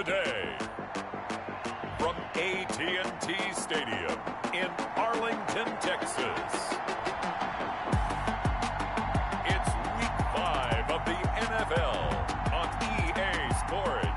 today, from AT&T Stadium in Arlington, Texas, it's Week 5 of the NFL on EA Sports.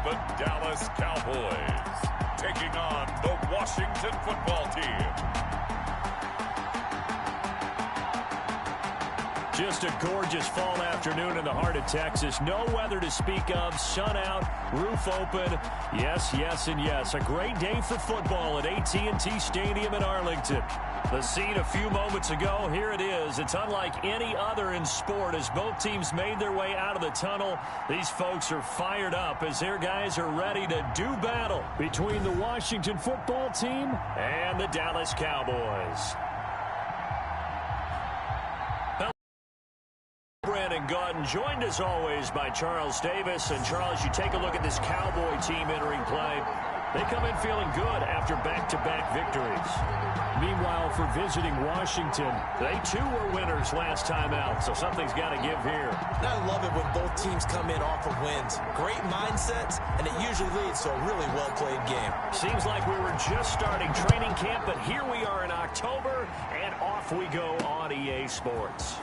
The Dallas Cowboys taking on the Washington football team. Just a gorgeous fall afternoon in the heart of Texas. No weather to speak of. Sun out, roof open. Yes, yes, and yes. A great day for football at AT&T Stadium in Arlington. The scene a few moments ago, here it is. It's unlike any other in sport as both teams made their way out of the tunnel. These folks are fired up as their guys are ready to do battle between the Washington football team and the Dallas Cowboys. Brandon Gaudin, joined as always by Charles Davis. And Charles, you take a look at this Cowboy team entering play. They come in feeling good after back-to-back victories. Meanwhile, for visiting Washington, they too were winners last time out, so something's got to give here. I love it when both teams come in off of wins. Great mindsets, and it usually leads to a really well-played game. Seems like we were just starting training camp, but here we are in October, and off we go on EA Sports.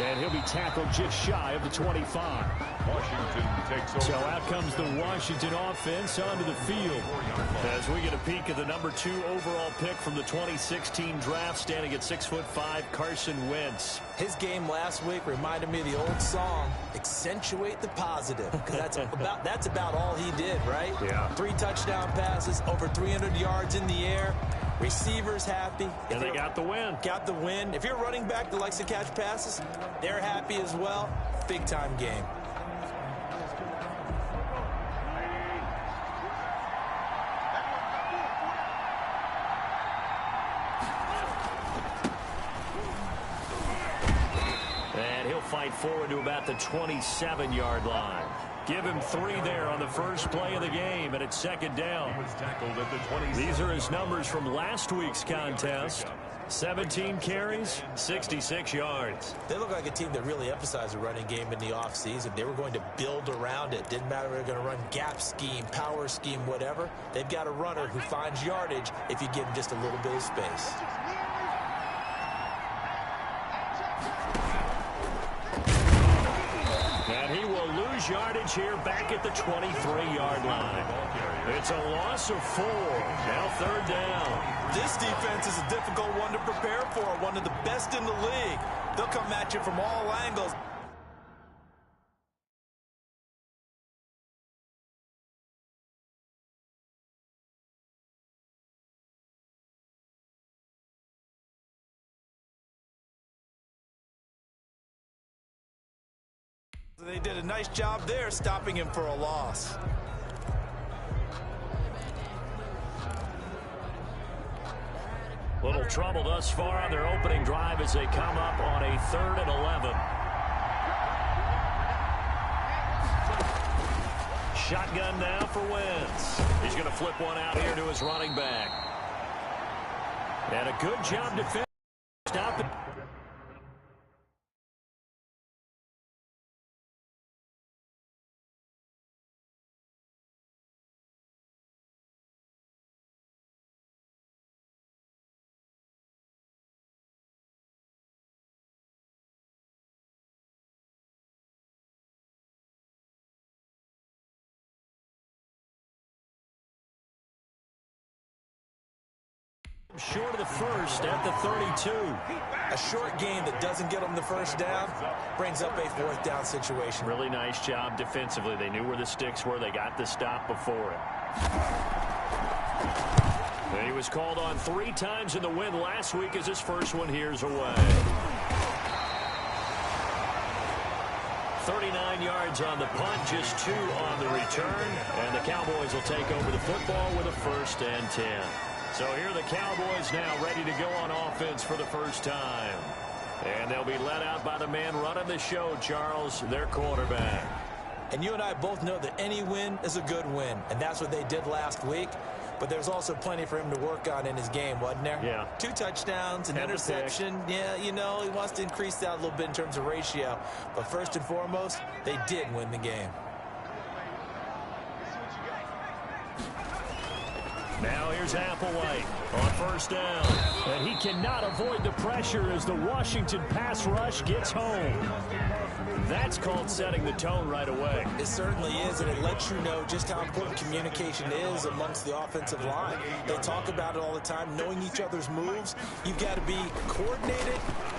And he'll be tackled just shy of the 25. Washington takes over. So out comes the Washington offense onto the field. As we get a peek at the number 2 overall pick from the 2016 draft, standing at 6'5", Carson Wentz. His game last week reminded me of the old song, Accentuate the Positive, because that's about all he did, right? Yeah. 3 touchdown passes, over 300 yards in the air. Receivers happy. And they got the win. Got the win. If you're running back that likes to catch passes, they're happy as well. Big-time game. And he'll fight forward to about the 27-yard line. Give him 3 there on the first play of the game, and it's second down. These are his numbers from last week's contest. 17 carries, 66 yards. They look like a team that really emphasized the running game in the offseason. They were going to build around it. Didn't matter if they were going to run gap scheme, power scheme, whatever. They've got a runner who finds yardage if you give him just a little bit of space. And he will lose yardage here back at the 23-yard line. It's a loss of 4. Now third down. This defense is a difficult one to prepare for, one of the best in the league. They'll come at you from all angles. They did a nice job there stopping him for a loss. Little trouble thus far on their opening drive as they come up on a 3rd and 11. Shotgun now for Wentz. He's going to flip one out here to his running back. And a good job defending. Stop it. Short of the first at the 32. A short game that doesn't get them the first down brings up a 4th down situation. Really nice job defensively. They knew where the sticks were. They got the stop before it. And he was called on 3 times in the win last week as his first one here's away. 39 yards on the punt, just 2 on the return. And the Cowboys will take over the football with a 1st and 10. So here are the Cowboys now ready to go on offense for the first time. And they'll be led out by the man running the show, Charles, their quarterback. And you and I both know that any win is a good win, and that's what they did last week. But there's also plenty for him to work on in his game, wasn't there? Yeah. 2 touchdowns, an interception. Yeah, you know, he wants to increase that a little bit in terms of ratio. But first and foremost, they did win the game. Now here's Applewhite on first down. And he cannot avoid the pressure as the Washington pass rush gets home. That's called setting the tone right away. It certainly is, and it lets you know just how important communication is amongst the offensive line. They talk about it all the time, knowing each other's moves. You've got to be coordinated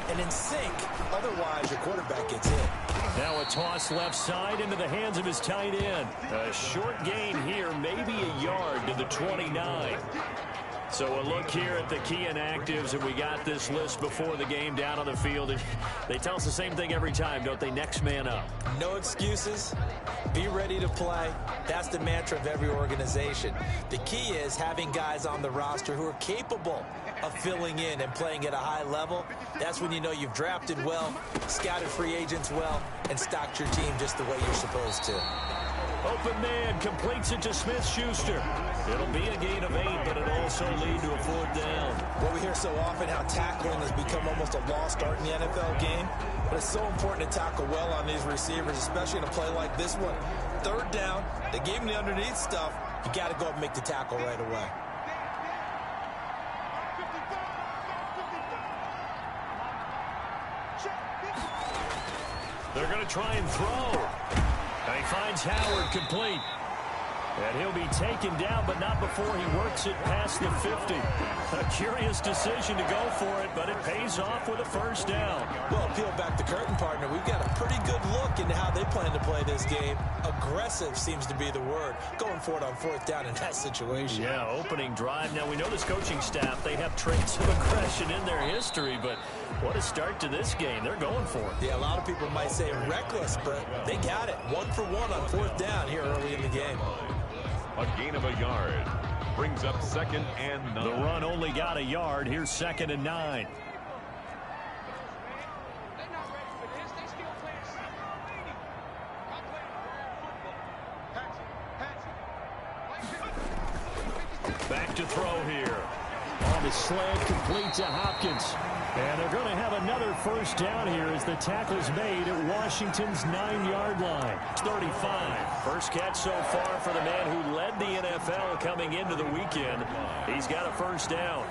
and in sync. Otherwise, your quarterback gets hit. Now a toss left side into the hands of his tight end. A short gain here, maybe a yard to the 29. So a look here at the key inactives, and we got this list before the game down on the field. And they tell us the same thing every time, don't they? Next man up. No excuses. Be ready to play. That's the mantra of every organization. The key is having guys on the roster who are capable of filling in and playing at a high level. That's when you know you've drafted well, scouted free agents well, and stocked your team just the way you're supposed to. Open man completes it to Smith-Schuster. It'll be a gain of 8, but it'll also lead to a 4th down. Well, we hear so often how tackling has become almost a lost art in the NFL game. But it's so important to tackle well on these receivers, especially in a play like this one. 3rd down, they gave him the underneath stuff. You got to go up and make the tackle right away. They're going to try and throw. And he finds Howard complete. And he'll be taken down, but not before he works it past the 50. A curious decision to go for it, but it pays off with a 1st down. Well, peel back the curtain, partner. We've got a pretty good look into how they plan to play this game. Aggressive seems to be the word. Going for it on 4th down in that situation. Yeah, opening drive. Now, we know this coaching staff, they have traits of aggression in their history, but what a start to this game. They're going for it. Yeah, a lot of people might say reckless, but they got it. 1 for 1 on 4th down here early in the game. A gain of a yard. Brings up 2nd and 9. The run only got a yard. Here's 2nd and 9. Back to throw here. On the slant, complete to Hopkins. And they're going to have another 1st down here as the tackle's made at Washington's 9-yard line. 35. First catch so far for the man who led the NFL coming into the weekend. He's got a 1st down.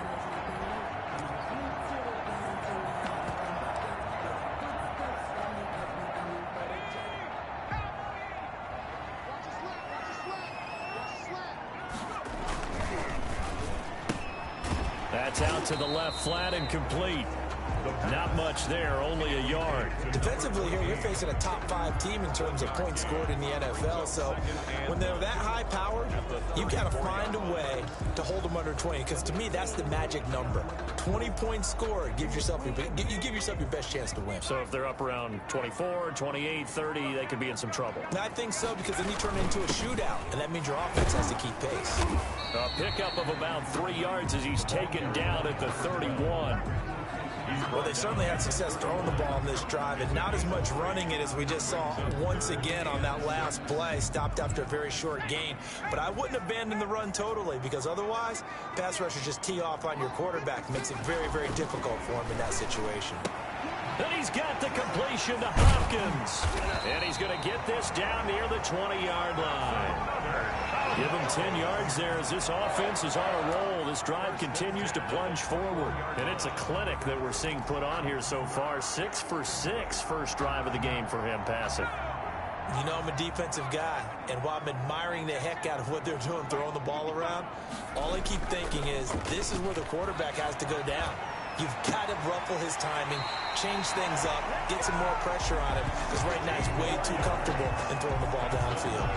That's out to the left flat and complete. Not much there, only a yard. Defensively here, you're facing a top 5 team in terms of points scored in the NFL. So when they're that high powered, you've got to find a way to hold them under 20. Because to me, that's the magic number. 20 points scored gives yourself you give yourself your best chance to win. So if they're up around 24, 28, 30, they could be in some trouble. I think so, because then you turn it into a shootout, and that means your offense has to keep pace. A pickup of about 3 yards as he's taken down at the 31. Well, they certainly had success throwing the ball on this drive, and not as much running it as we just saw once again on that last play. Stopped after a very short gain. But I wouldn't abandon the run totally, because otherwise, pass rushers just tee off on your quarterback. Makes it very, very difficult for him in that situation. And he's got the completion to Hopkins. And he's going to get this down near the 20-yard line. Give him 10 yards there as this offense is on a roll. This drive continues to plunge forward. And it's a clinic that we're seeing put on here so far. 6 for 6 first drive of the game for him passing. You know, I'm a defensive guy, and while I'm admiring the heck out of what they're doing, throwing the ball around, all I keep thinking is this is where the quarterback has to go down. You've got to ruffle his timing, change things up, get some more pressure on him, because right now he's way too comfortable in throwing the ball downfield.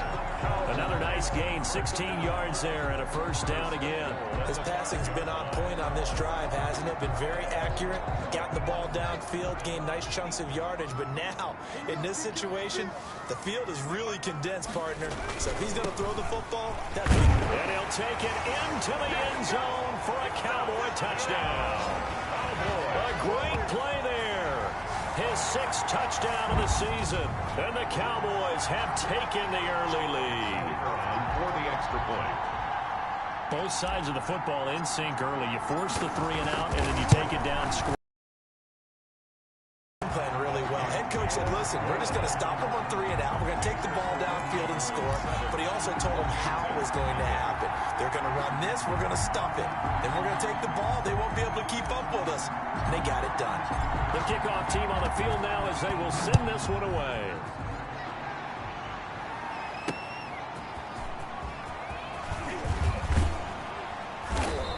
Another nice gain, 16 yards there, and a 1st down again. His passing's been on point on this drive, hasn't it? Been very accurate, gotten the ball downfield, gained nice chunks of yardage, but now, in this situation, the field is really condensed, partner. So if he's going to throw the football, that's big. And he'll take it into the end zone for a Cowboy touchdown. A great play there. His 6th touchdown of the season. And the Cowboys have taken the early lead. For the extra point. Both sides of the football in sync early. You force the 3 and out, and then you take it down, score. Playing really well. Head coach said, listen, we're just going to stop them on 3 and out. We're going to take the ball downfield and score. But he also told them how it was going to happen. They're going to run this. We're going to stop it. Then we're going to take the ball. They won't be able to keep up with us. And they got it done. The kickoff team on the field now as they will send this one away.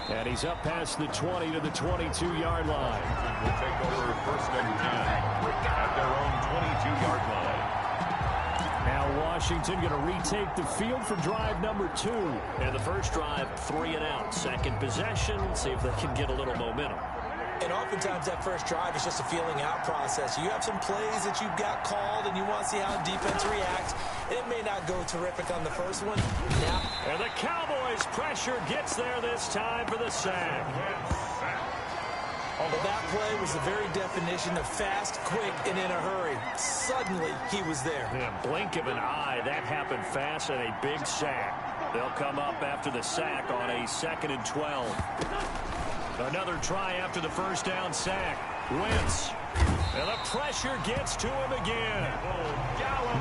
And he's up past the 20 to the 22-yard line. Will take over 1st and 10 at their own 22-yard line. Now Washington going to retake the field for drive number 2. And the first drive, 3 and out. Second possession, see if they can get a little momentum. And oftentimes that first drive is just a feeling out process. You have some plays that you've got called and you want to see how the defense reacts. It may not go terrific on the first one. Now, and the Cowboys pressure gets there this time for the sack. Well, that play was the very definition of fast, quick, and in a hurry. Suddenly, he was there. In a blink of an eye, that happened fast and a big sack. They'll come up after the sack on a 2nd and 12. Another try after the first down sack. Wentz. And the pressure gets to him again.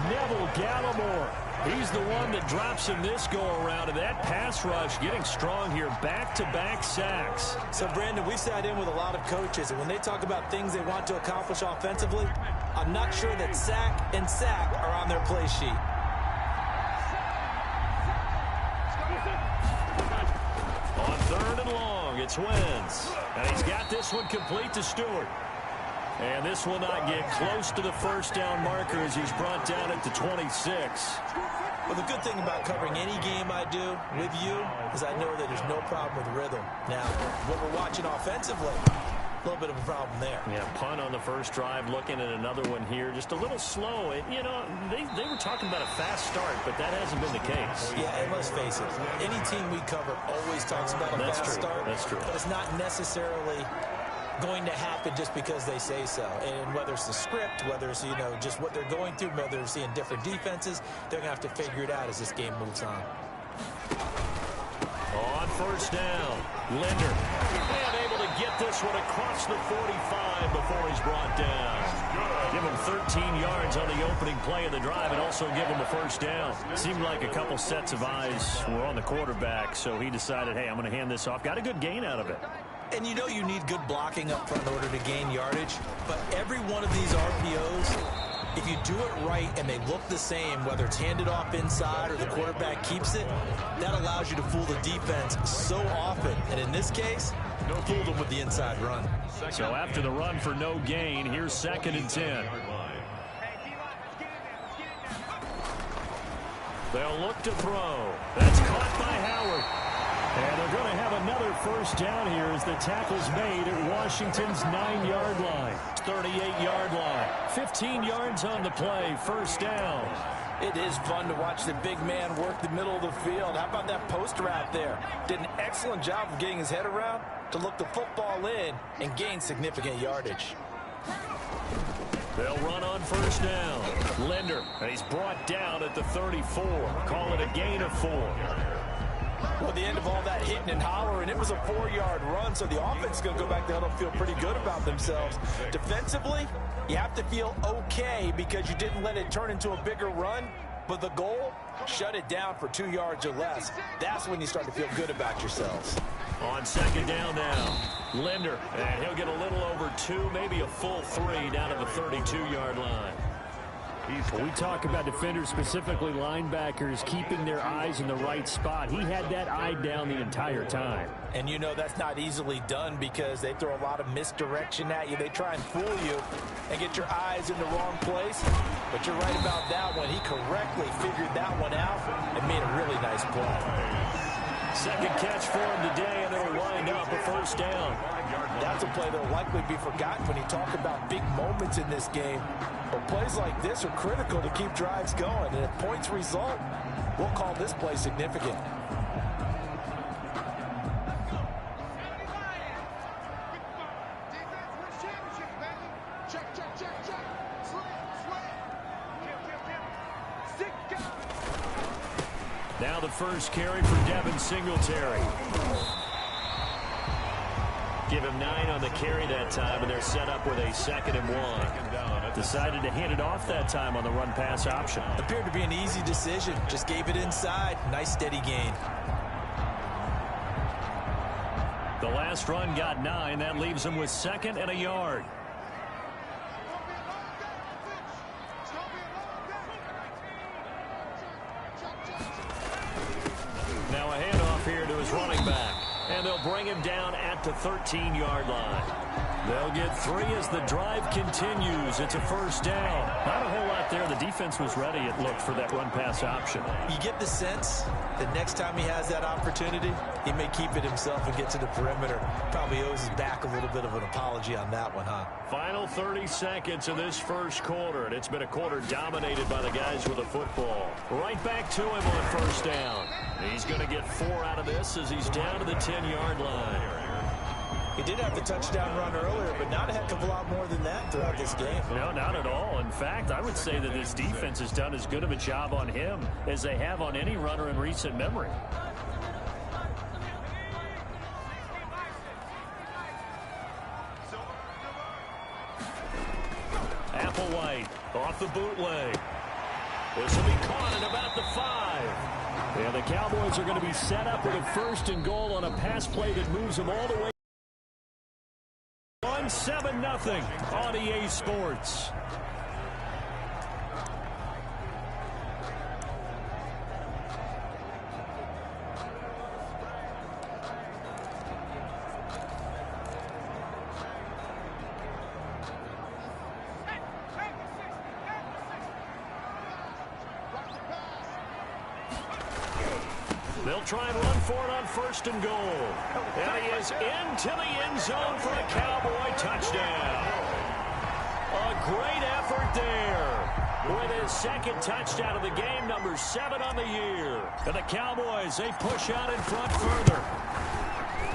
Neville Gallimore. He's the one that drops him this go-around. And that pass rush getting strong here. Back-to-back sacks. So, Brandon, we sat in with a lot of coaches, and when they talk about things they want to accomplish offensively, I'm not sure that sack and sack are on their play sheet. On 3rd and long, it's Wentz. And he's got this one complete to Stewart. And this will not get close to the first down marker as he's brought down at the 26. Well, the good thing about covering any game I do with you is I know that there's no problem with rhythm. Now, what we're watching offensively, a little bit of a problem there. Yeah, punt on the first drive, looking at another one here. Just a little slow. You know, they were talking about a fast start, but that hasn't been the case. Yeah, and let's face it, any team we cover always talks about a fast start. That's true. But it's not necessarily going to happen just because they say so. And whether it's the script, whether it's, you know, just what they're going through, whether they're seeing different defenses, they're going to have to figure it out as this game moves on. On first down, Linder. And able to get this one across the 45 before he's brought down. Give him 13 yards on the opening play of the drive and also give him a first down. Seemed like a couple sets of eyes were on the quarterback, so he decided, hey, I'm going to hand this off. Got a good gain out of it. And you know you need good blocking up front in order to gain yardage, but every one of these RPOs, if you do it right and they look the same, whether it's handed off inside or the quarterback keeps it, that allows you to fool the defense so often. And in this case, fool them with the inside run. So after the run for no gain, here's 2nd and 10. They'll look to throw. That's caught by Howard. And they're going to have another first down here as the tackle's made at Washington's 9-yard line. 38-yard line. 15 yards on the play. First down. It is fun to watch the big man work the middle of the field. How about that post route there? Did an excellent job of getting his head around to look the football in and gain significant yardage. They'll run on first down. Linder, and he's brought down at the 34. Call it a gain of 4. Well, the end of all that hitting and hollering, it was a 4-yard run, so the offense is going to go back to huddle, feel pretty good about themselves. Defensively, you have to feel okay because you didn't let it turn into a bigger run, but the goal, shut it down for 2 yards or less. That's when you start to feel good about yourselves. On second down now, Linder, and he'll get a little over 2, maybe a full 3 down to the 32-yard line. We talk about defenders, specifically linebackers, keeping their eyes in the right spot. He had that eye down the entire time. And you know that's not easily done because they throw a lot of misdirection at you. They try and fool you and get your eyes in the wrong place. But you're right about that one. He correctly figured that one out and made a really nice play. Second catch for him today, and it'll wind up a first down. That's a play that will likely be forgotten when you talk about big moments in this game. But plays like this are critical to keep drives going. And if points result, we'll call this play significant. Now the first carry for Devin Singletary. Give him 9 on the carry that time, and they're set up with a 2nd and 1. Decided to hand it off that time on the run-pass option. Appeared to be an easy decision. Just gave it inside. Nice steady gain. The last run got 9. That leaves him with 2nd and a yard. Now a handoff here to his running back. And they'll bring him down at the 13-yard line. They'll get 3 as the drive continues. It's a first down. Not a whole lot there. The defense was ready, it looked, for that run-pass option. You get the sense that next time he has that opportunity, he may keep it himself and get to the perimeter. Probably owes his back a little bit of an apology on that one, huh? Final 30 seconds of this first quarter, and it's been a quarter dominated by the guys with the football. Right back to him on first down. He's going to get 4 out of this as he's down to the 10-yard line. He did have the touchdown run earlier, but not a heck of a lot more than that throughout this game. No, not at all. In fact, I would say that this defense has done as good of a job on him as they have on any runner in recent memory. Applewhite off the bootleg. This will be caught at about the 5. And the Cowboys are going to be set up with a 1st and goal on a pass play that moves them all the way. 7-0 on EA Sports. They'll try and run for it on 1st and goal. And he is into the end zone for a Cowboy touchdown. A great effort there. With his 2nd touchdown of the game, number 7 on the year. And the Cowboys, they push out in front further.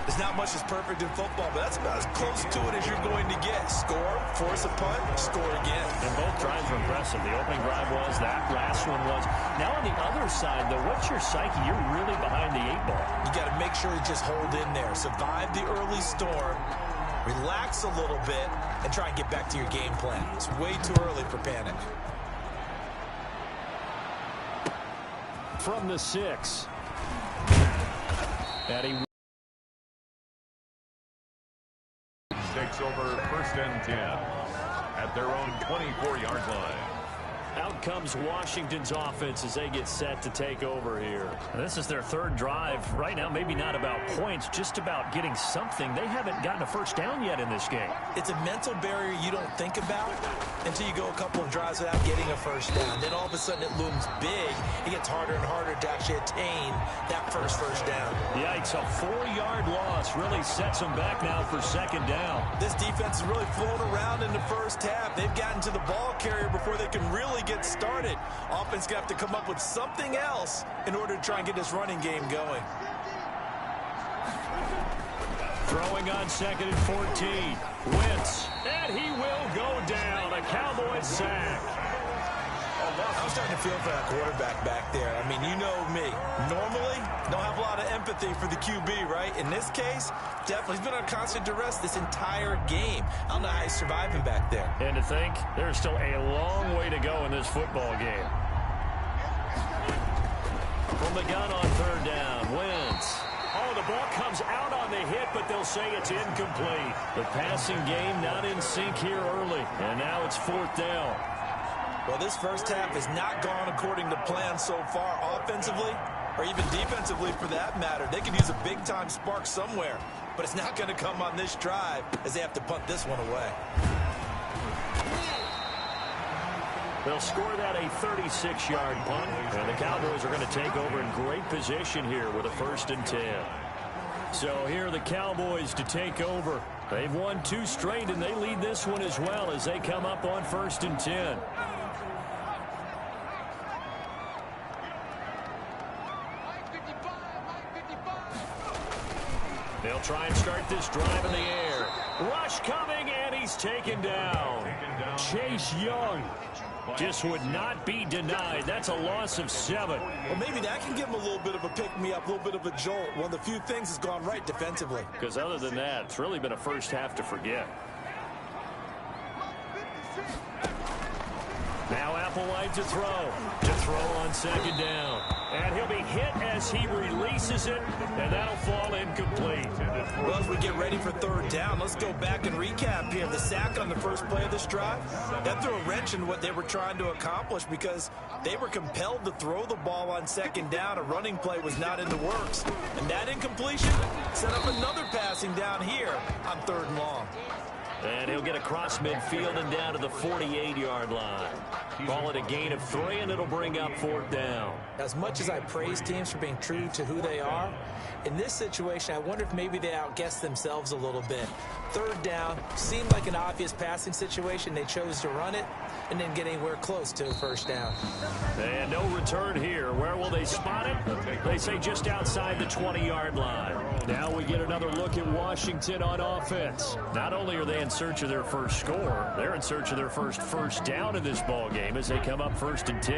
There's not much that's perfect in football, but that's about as close to it as you're going to get. Score, force a punt, score again. And both drives were impressive. The opening drive was, that last one was. Now on the other side, though, what's your psyche? You're really behind the 8 ball. You got to make sure you just hold in there. Survive the early storm, relax a little bit, and try and get back to your game plan. It's way too early for panic. From the 6. And he takes over 1st and 10 at their own 24-yard line. Out comes Washington's offense as they get set to take over here. This is their 3rd drive. Right now, maybe not about points, just about getting something. They haven't gotten a 1st down yet in this game. It's a mental barrier you don't think about until you go a couple of drives without getting a 1st down. Then all of a sudden it looms big. It gets harder and harder to actually attain that first down. Yikes, a 4-yard loss really sets them back now for 2nd down. This defense is really flown around in the first half. They've gotten to the ball carrier before they can really get started. Offense going to have to come up with something else in order to try and get this running game going. Throwing on 2nd and 14. Wentz, and he will go down. A Cowboys sack. I'm starting to feel for that quarterback back there. I mean, you know me. Normally, don't have a lot of empathy for the QB, right? In this case, definitely. He's been on constant duress this entire game. I don't know how he's surviving back there. And to think, there's still a long way to go in this football game. From the gun on 3rd down, Wentz. Oh, the ball comes out on the hit, but they'll say it's incomplete. The passing game not in sync here early, and now it's 4th down. Well, this first half has not gone according to plan so far offensively or even defensively for that matter. They could use a big-time spark somewhere, but it's not going to come on this drive as they have to punt this one away. They'll score that a 36-yard punt, and the Cowboys are going to take over in great position here with a 1st and 10. So here are the Cowboys to take over. They've won 2 straight, and they lead this one as well as they come up on 1st and 10. They'll try and start this drive in the air. Rush coming, and he's taken down. Chase Young. just would not be denied. That's a loss of 7. Well, maybe that can give him a little bit of a pick-me-up, a little bit of a jolt. One of the few things has gone right defensively. Because other than that, it's really been a first half to forget. Now Applewhite to throw on second down. And he'll be hit as he releases it, and that'll fall incomplete. Well, as we get ready for third down, let's go back and recap here. The sack on the first play of this drive, that threw a wrench in what they were trying to accomplish because they were compelled to throw the ball on second down. A running play was not in the works. And that incompletion set up another passing down here on third and long. And he'll get across midfield and down to the 48-yard line. Call it a gain of 3, and it'll bring up fourth down. As much as I praise teams for being true to who they are, in this situation, I wonder if maybe they outguessed themselves a little bit. Third down seemed like an obvious passing situation. They chose to run it and didn't get anywhere close to a first down. And no return here. Where will they spot it? They say just outside the 20-yard line. Now we get another look at Washington on offense. Not only are they in search of their first score, they're in search of their first down in this ball game as they come up 1st and 10.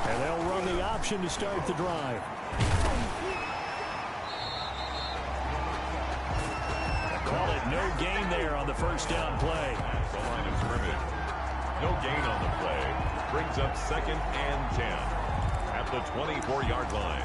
And they'll run the option to start the drive. Call it no gain there on the first down play. The line of scrimmage. No gain on the play. Brings up 2nd and 10 at the 24-yard line.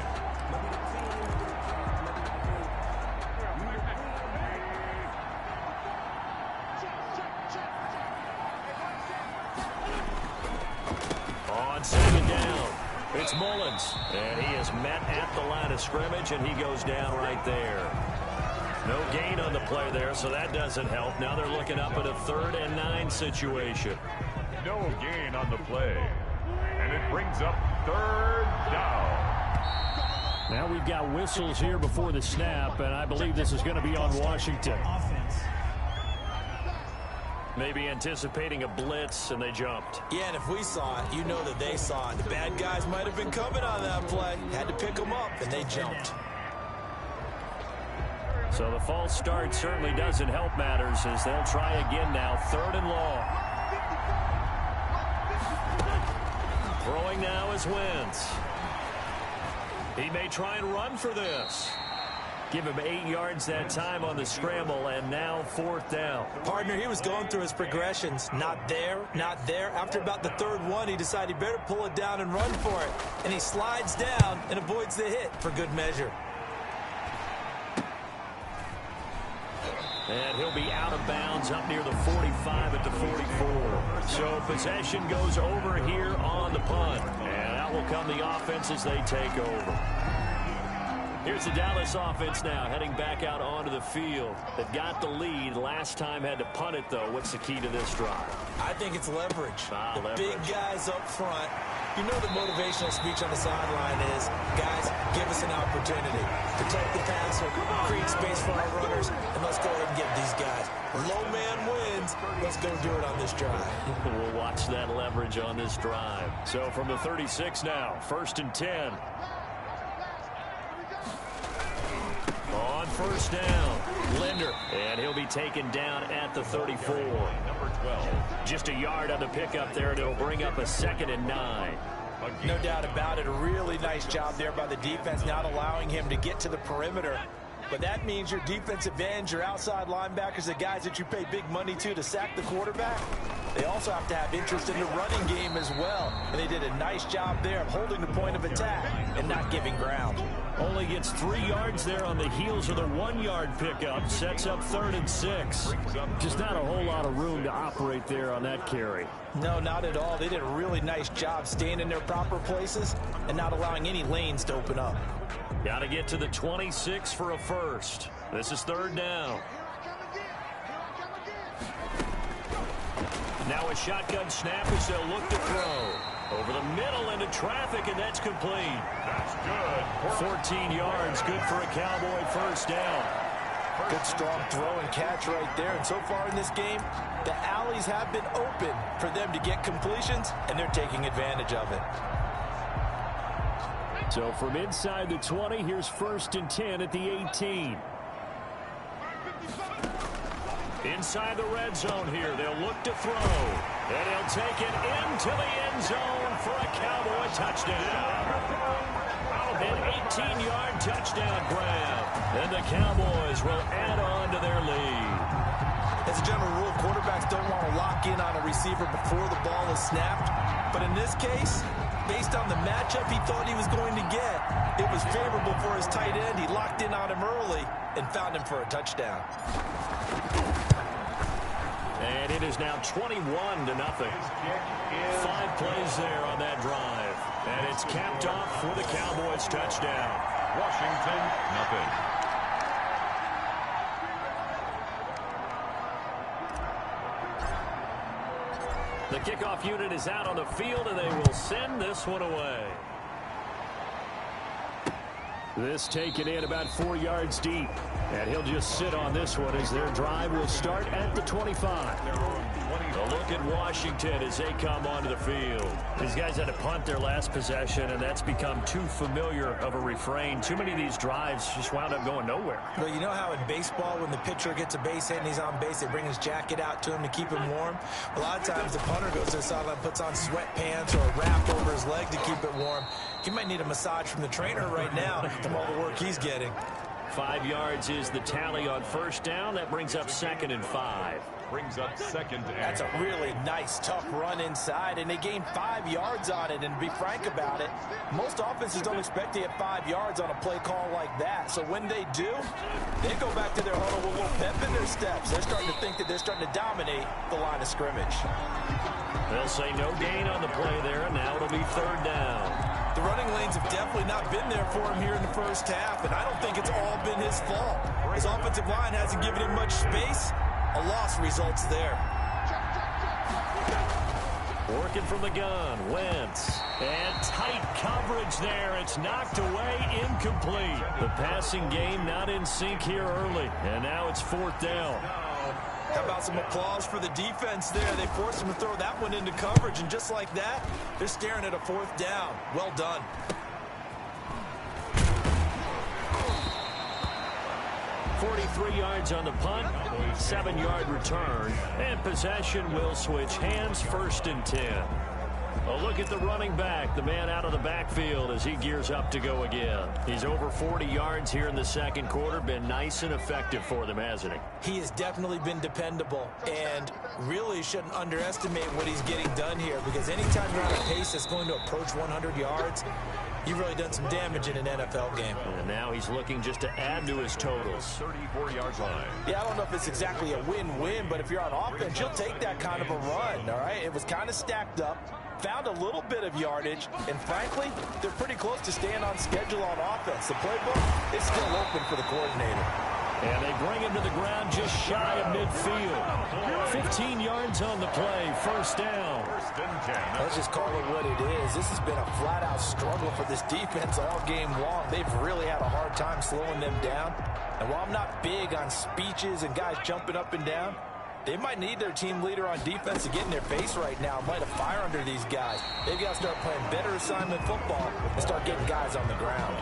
On second down, it's Mullins. And he is met at the line of scrimmage, and he goes down right there. No gain on the play there, so that doesn't help. Now they're looking up at a 3rd and 9 situation. No gain on the play. And it brings up 3rd down. Now we've got whistles here before the snap, and I believe this is going to be on Washington. Maybe anticipating a blitz, and they jumped. Yeah, and if we saw it, you know that they saw it. The bad guys might have been coming on that play. Had to pick them up, and they jumped. So the false start certainly doesn't help matters as they'll try again now. 3rd and long. Throwing now is Wentz. He may try and run for this. Give him 8 yards that time on the scramble, and now 4th down. Partner, he was going through his progressions. Not there, not there. After about the 3rd one, he decided he better pull it down and run for it. And he slides down and avoids the hit for good measure. And he'll be out of bounds up near the 45 at the 44. So possession goes over here on the punt. And out will come the offense as they take over. Here's the Dallas offense now heading back out onto the field. They've got the lead. Last time had to punt it, though. What's the key to this drive? I think it's leverage. Leverage. Big guys up front. You know the motivational speech on the sideline is, guys, give us an opportunity. Protect the passer, create space for our runners, and let's go ahead and get these guys. Low man wins. Let's go do it on this drive. We'll watch that leverage on this drive. So from the 36 now, 1st and 10. On 1st down, Linder, and he'll be taken down at the 34. Number 12. Just a yard on the pickup there, and it'll bring up a 2nd and 9. No doubt about it. A really nice job there by the defense, not allowing him to get to the perimeter. But that means your defensive ends, your outside linebackers, the guys that you pay big money to sack the quarterback, they also have to have interest in the running game as well. And they did a nice job there of holding the point of attack and not giving ground. Only gets 3 yards there on the heels of the 1-yard pickup. Sets up 3rd and 6. Just not a whole lot of room to operate there on that carry. No, not at all. They did a really nice job staying in their proper places and not allowing any lanes to open up. Got to get to the 26 for a first. This is 3rd down. Now a shotgun snap as they'll look to throw. Over the middle into traffic, and that's complete. That's good. 14 yards, good for a Cowboy first down. Good strong throw and catch right there. And so far in this game, the alleys have been open for them to get completions, and they're taking advantage of it. So from inside the 20, here's 1st and 10 at the 18. Inside the red zone here, they'll look to throw. And he'll take it into the end zone for a Cowboy touchdown. An 18-yard touchdown grab. And the Cowboys will add on to their lead. As a general rule, quarterbacks don't want to lock in on a receiver before the ball is snapped. But in this case, based on the matchup he thought he was going to get, it was favorable for his tight end. He locked in on him early and found him for a touchdown. And it is now 21-0. 5 plays there on that drive. And it's capped off for the Cowboys touchdown. Washington, nothing. The kickoff unit is out on the field, and they will send this one away. This taken in about 4 yards deep. And he'll just sit on this one as their drive will start at the 25. A look at Washington as they come onto the field. These guys had to punt their last possession, and that's become too familiar of a refrain. Too many of these drives just wound up going nowhere. Well, you know how in baseball, when the pitcher gets a base hit and he's on base, they bring his jacket out to him to keep him warm? A lot of times the punter goes to the sideline, puts on sweatpants or a wrap over his leg to keep it warm. He might need a massage from the trainer right now from all the work he's getting. 5 yards is the tally on first down. That brings up 2nd and 5. Brings up 2nd and... That's a really nice, tough run inside, and they gained 5 yards on it. And to be frank about it, most offenses don't expect to get 5 yards on a play call like that. So when they do, they go back to their huddle with a little pep in their steps. They're starting to think that they're starting to dominate the line of scrimmage. They'll say no gain on the play there, and now it'll be 3rd down. The running lanes have definitely not been there for him here in the first half, and I don't think it's all been his fault. His offensive line hasn't given him much space. A loss results there. Working from the gun, Wentz. And tight coverage there. It's knocked away, incomplete. The passing game not in sync here early, and now it's 4th down. How about some applause for the defense there? They forced him to throw that one into coverage, and just like that, they're staring at a 4th down. Well done. .43 yards on the punt, 7-yard return, and possession will switch hands, 1st and 10. A look at the running back, the man out of the backfield as he gears up to go again. He's over 40 yards here in the second quarter. Been nice and effective for them, hasn't he? He has definitely been dependable, and really shouldn't underestimate what he's getting done here, because anytime you're on a pace that's going to approach 100 yards, you've really done some damage in an NFL game. And now he's looking just to add to his totals. 34-yard line. Yeah, I don't know if it's exactly a win-win, but if you're on offense, you'll take that kind of a run, all right? It was kind of stacked up, found a little bit of yardage, and frankly, they're pretty close to staying on schedule on offense. The playbook is still open for the coordinator. And they bring him to the ground just shy of midfield. 15 yards on the play, 1st down. 1st and 10. Let's just call it what it is. This has been a flat-out struggle for this defense all game long. They've really had a hard time slowing them down. And while I'm not big on speeches and guys jumping up and down, they might need their team leader on defense to get in their face right now, light a fire under these guys. They've got to start playing better assignment football and start getting guys on the ground.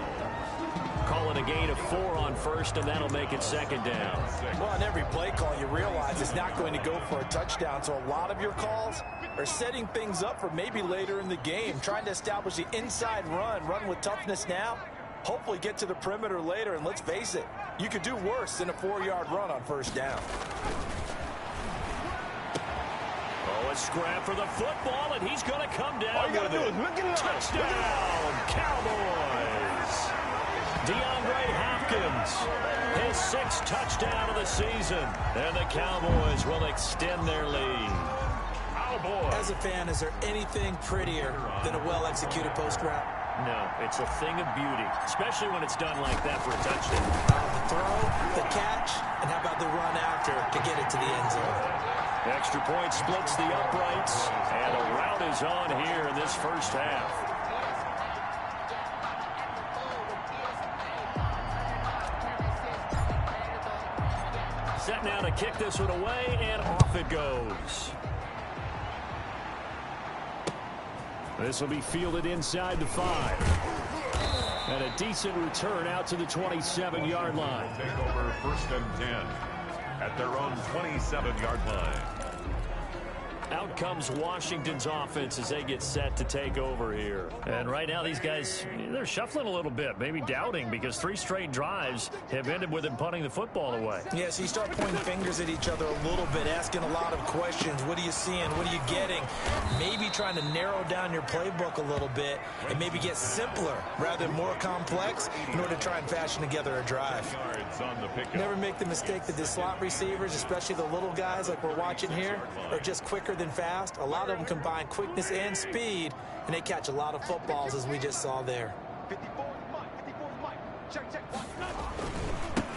Calling a gain of 4 on 1st, and that'll make it 2nd down. Well, on every play call, you realize it's not going to go for a touchdown, so a lot of your calls are setting things up for maybe later in the game, trying to establish the inside run with toughness now, hopefully get to the perimeter later, and let's face it, you could do worse than a 4-yard run on 1st down. Oh, a scrap for the football, and he's going to come down. All you got to do is look at it. Touchdown, Cowboys. DeAndre Hopkins, his 6th touchdown of the season, and the Cowboys will extend their lead. Cowboys. As a fan, is there anything prettier than a well-executed post route? No, it's a thing of beauty, especially when it's done like that for a touchdown. The throw, the catch, and how about the run after to get it to the end zone? Extra point splits the uprights, and a rout is on here in this first half. Set now to kick this one away, and off it goes. This will be fielded inside the 5. And a decent return out to the 27-yard line. Take over 1st and 10. at their own 27-yard line. Out comes Washington's offense as they get set to take over here. And right now these guys, they're shuffling a little bit, maybe doubting, because 3 straight drives have ended with them punting the football away. Yeah, so you start pointing fingers at each other a little bit, asking a lot of questions. What are you seeing? What are you getting? Maybe trying to narrow down your playbook a little bit and maybe get simpler rather than more complex in order to try and fashion together a drive. Never make the mistake that the slot receivers, especially the little guys like we're watching here, are just quicker than fast. A lot of them combine quickness and speed, and they catch a lot of footballs, as we just saw there.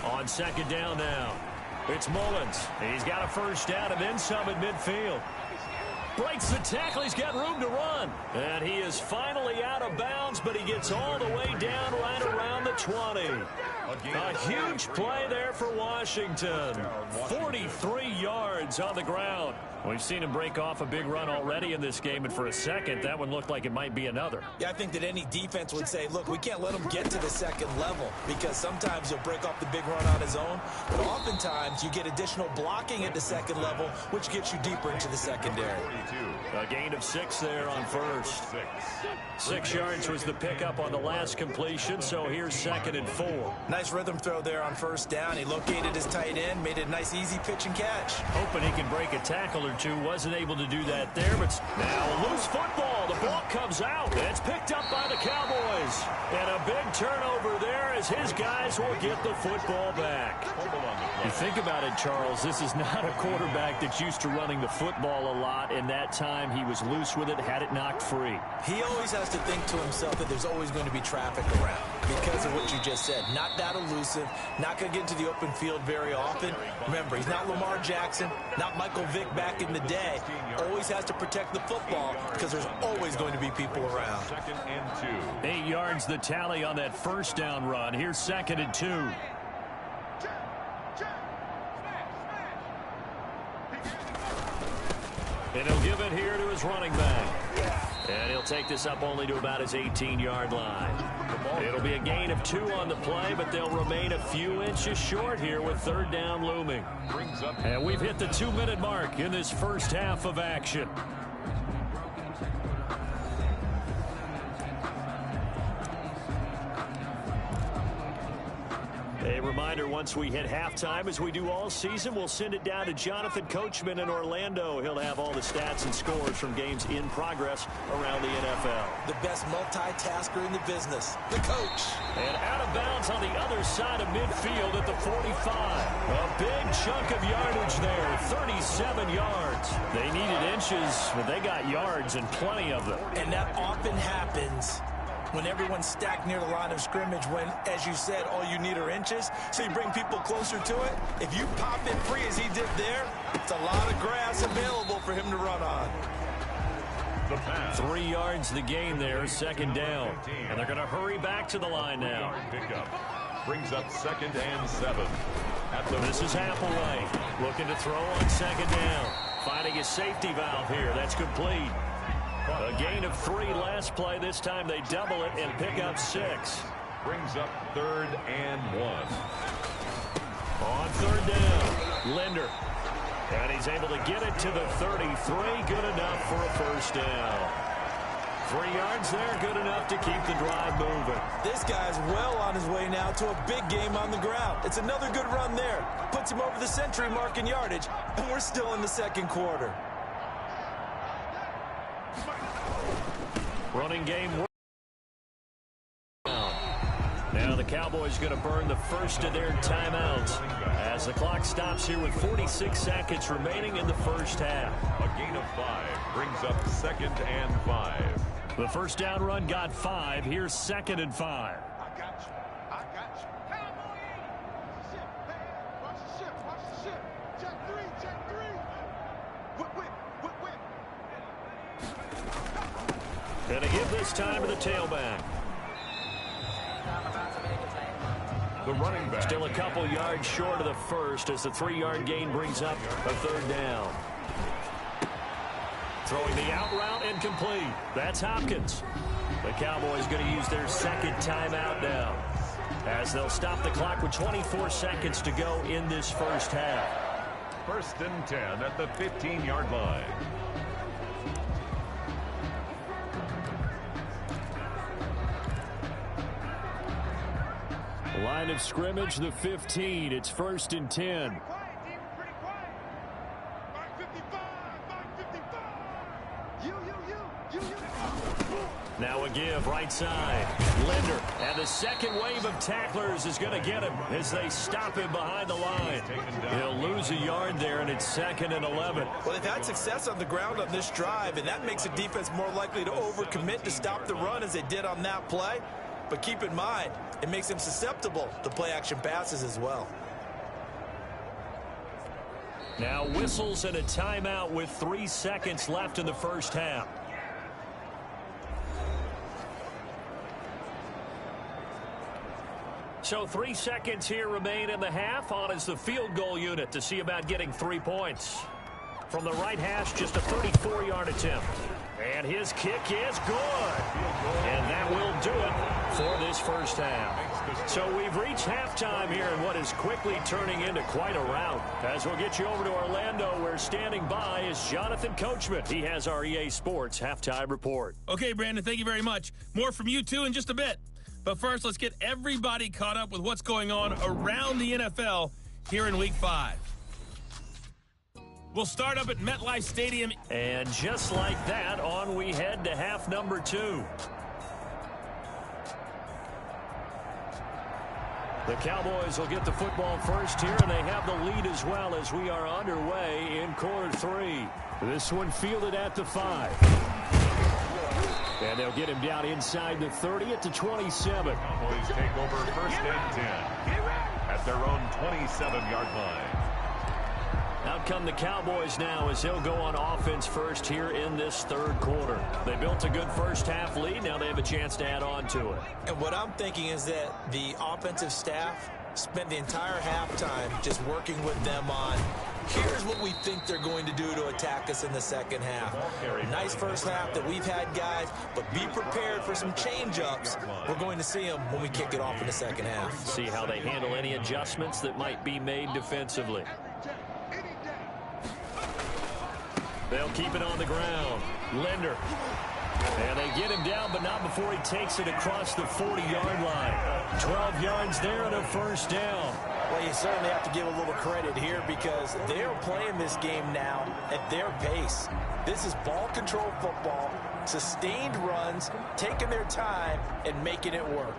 On second down now, it's Mullins. He's got a first down and then some at midfield. Breaks the tackle. He's got room to run. And he is finally out of bounds, but he gets all the way down right around the 20. A huge play there for Washington. 43 yards on the ground. We've seen him break off a big run already in this game, and for a second, that one looked like it might be another. Yeah, I think that any defense would say, look, we can't let him get to the second level, because sometimes he'll break off the big run on his own, but oftentimes you get additional blocking at the second level, which gets you deeper into the secondary. A gain of 6 there on first. 6 yards was the pickup on the last completion, so here's 2nd and 4. Nice rhythm throw there on first down. He located his tight end, made it a nice easy pitch and catch. Hoping he can break a tackle or two. Wasn't able to do that there, but now a loose football. The ball comes out. It's picked up by the Cowboys. And a big turnover there as his guys will get the football back. You think about it, Charles, this is not a quarterback that's used to running the football a lot, and that time he was loose with it, had it knocked free. He always has to think to himself that there's always going to be traffic around because of what you just said. Not that elusive, not going to get into the open field very often. Remember, he's not Lamar Jackson, not Michael Vick back in the day. Always has to protect the football because there's always going to be people around. 2nd and 2. 8 yards the tally on that first down run. Here's 2nd and 2. And he'll give it here to his running back. And he'll take this up only to about his 18-yard line. It'll be a gain of 2 on the play, but they'll remain a few inches short here with 3rd down looming. And we've hit the 2-minute mark in this first half of action. A reminder, once we hit halftime, as we do all season, we'll send it down to Jonathan Coachman in Orlando. He'll have all the stats and scores from games in progress around the NFL. The best multitasker in the business, the coach. And out of bounds on the other side of midfield at the 45. A big chunk of yardage there, 37 yards. They needed inches, but they got yards and plenty of them. And that often happens when everyone's stacked near the line of scrimmage, when, as you said, all you need are inches, so you bring people closer to it. If you pop it free as he did there, it's a lot of grass available for him to run on. 3 yards the gain there, 2nd down. And they're going to hurry back to the line now. Brings up 2nd and 7. This is Applewhite looking to throw on 2nd down. Finding his safety valve here. That's complete. A gain of 3 last play. This time they double it and pick up 6. Brings up 3rd and 1. On 3rd down, Linder. And he's able to get it to the 33. Good enough for a first down. 3 yards there, good enough to keep the drive moving. This guy's well on his way now to a big game on the ground. It's another good run there. Puts him over the century mark in yardage, and we're still in the 2nd quarter. Running game. Now the Cowboys going to burn the first of their timeouts as the clock stops here with 46 seconds remaining in the first half. A gain of 5 brings up 2nd and 5. The first down run got 5. Here's 2nd and 5. I got you. I got you. Watch the ship. Watch the ship. Check 3. Check 3. Whip. Going to give this time to the tailback. The running back. Still a couple yards short of the first as the 3-yard gain brings up a 3rd down. Throwing the out route incomplete. That's Hopkins. The Cowboys going to use their 2nd timeout now as they'll stop the clock with 24 seconds to go in this first half. First and 10 at the 15-yard line. Line of scrimmage, the 15. It's first and 10. Now a give, right side. Linder, and the second wave of tacklers is going to get him as they stop him behind the line. He'll lose a yard there, and it's 2nd and 11. Well, they've had success on the ground on this drive, and that makes a defense more likely to overcommit to stop the run as they did on that play. But keep in mind, it makes them susceptible to play-action passes as well. Now whistles and a timeout with 3 seconds left in the first half. So 3 seconds here remain in the half. On is the field goal unit to see about getting 3 points. From the right hash, just a 34-yard attempt. And his kick is good. And that will do it for this first half. So we've reached halftime here in what is quickly turning into quite a rout. As we'll get you over to Orlando, where standing by is Jonathan Coachman. He has our EA Sports halftime report. Okay, Brandon, thank you very much. More from you, too, in just a bit. But first, let's get everybody caught up with what's going on around the NFL here in Week 5. We'll start up at MetLife Stadium. And just like that, on we head to half number 2. The Cowboys will get the football first here, and they have the lead as well as we are underway in quarter 3. This one fielded at the 5. And they'll get him down inside the 30 at the 27. Cowboys take over first and 10 at their own 27-yard line. Out come the Cowboys now as they'll go on offense first here in this third quarter. They built a good first half lead. Now they have a chance to add on to it. And what I'm thinking is that the offensive staff spent the entire halftime just working with them on, here's what we think they're going to do to attack us in the second half. Nice first half that we've had, guys, but be prepared for some change-ups. We're going to see them when we kick it off in the second half. See how they handle any adjustments that might be made defensively. They'll keep it on the ground. Linder. And they get him down, but not before he takes it across the 40-yard line. 12 yards there and a first down. Well, you certainly have to give a little credit here because they're playing this game now at their pace. This is ball control football, sustained runs, taking their time, and making it work.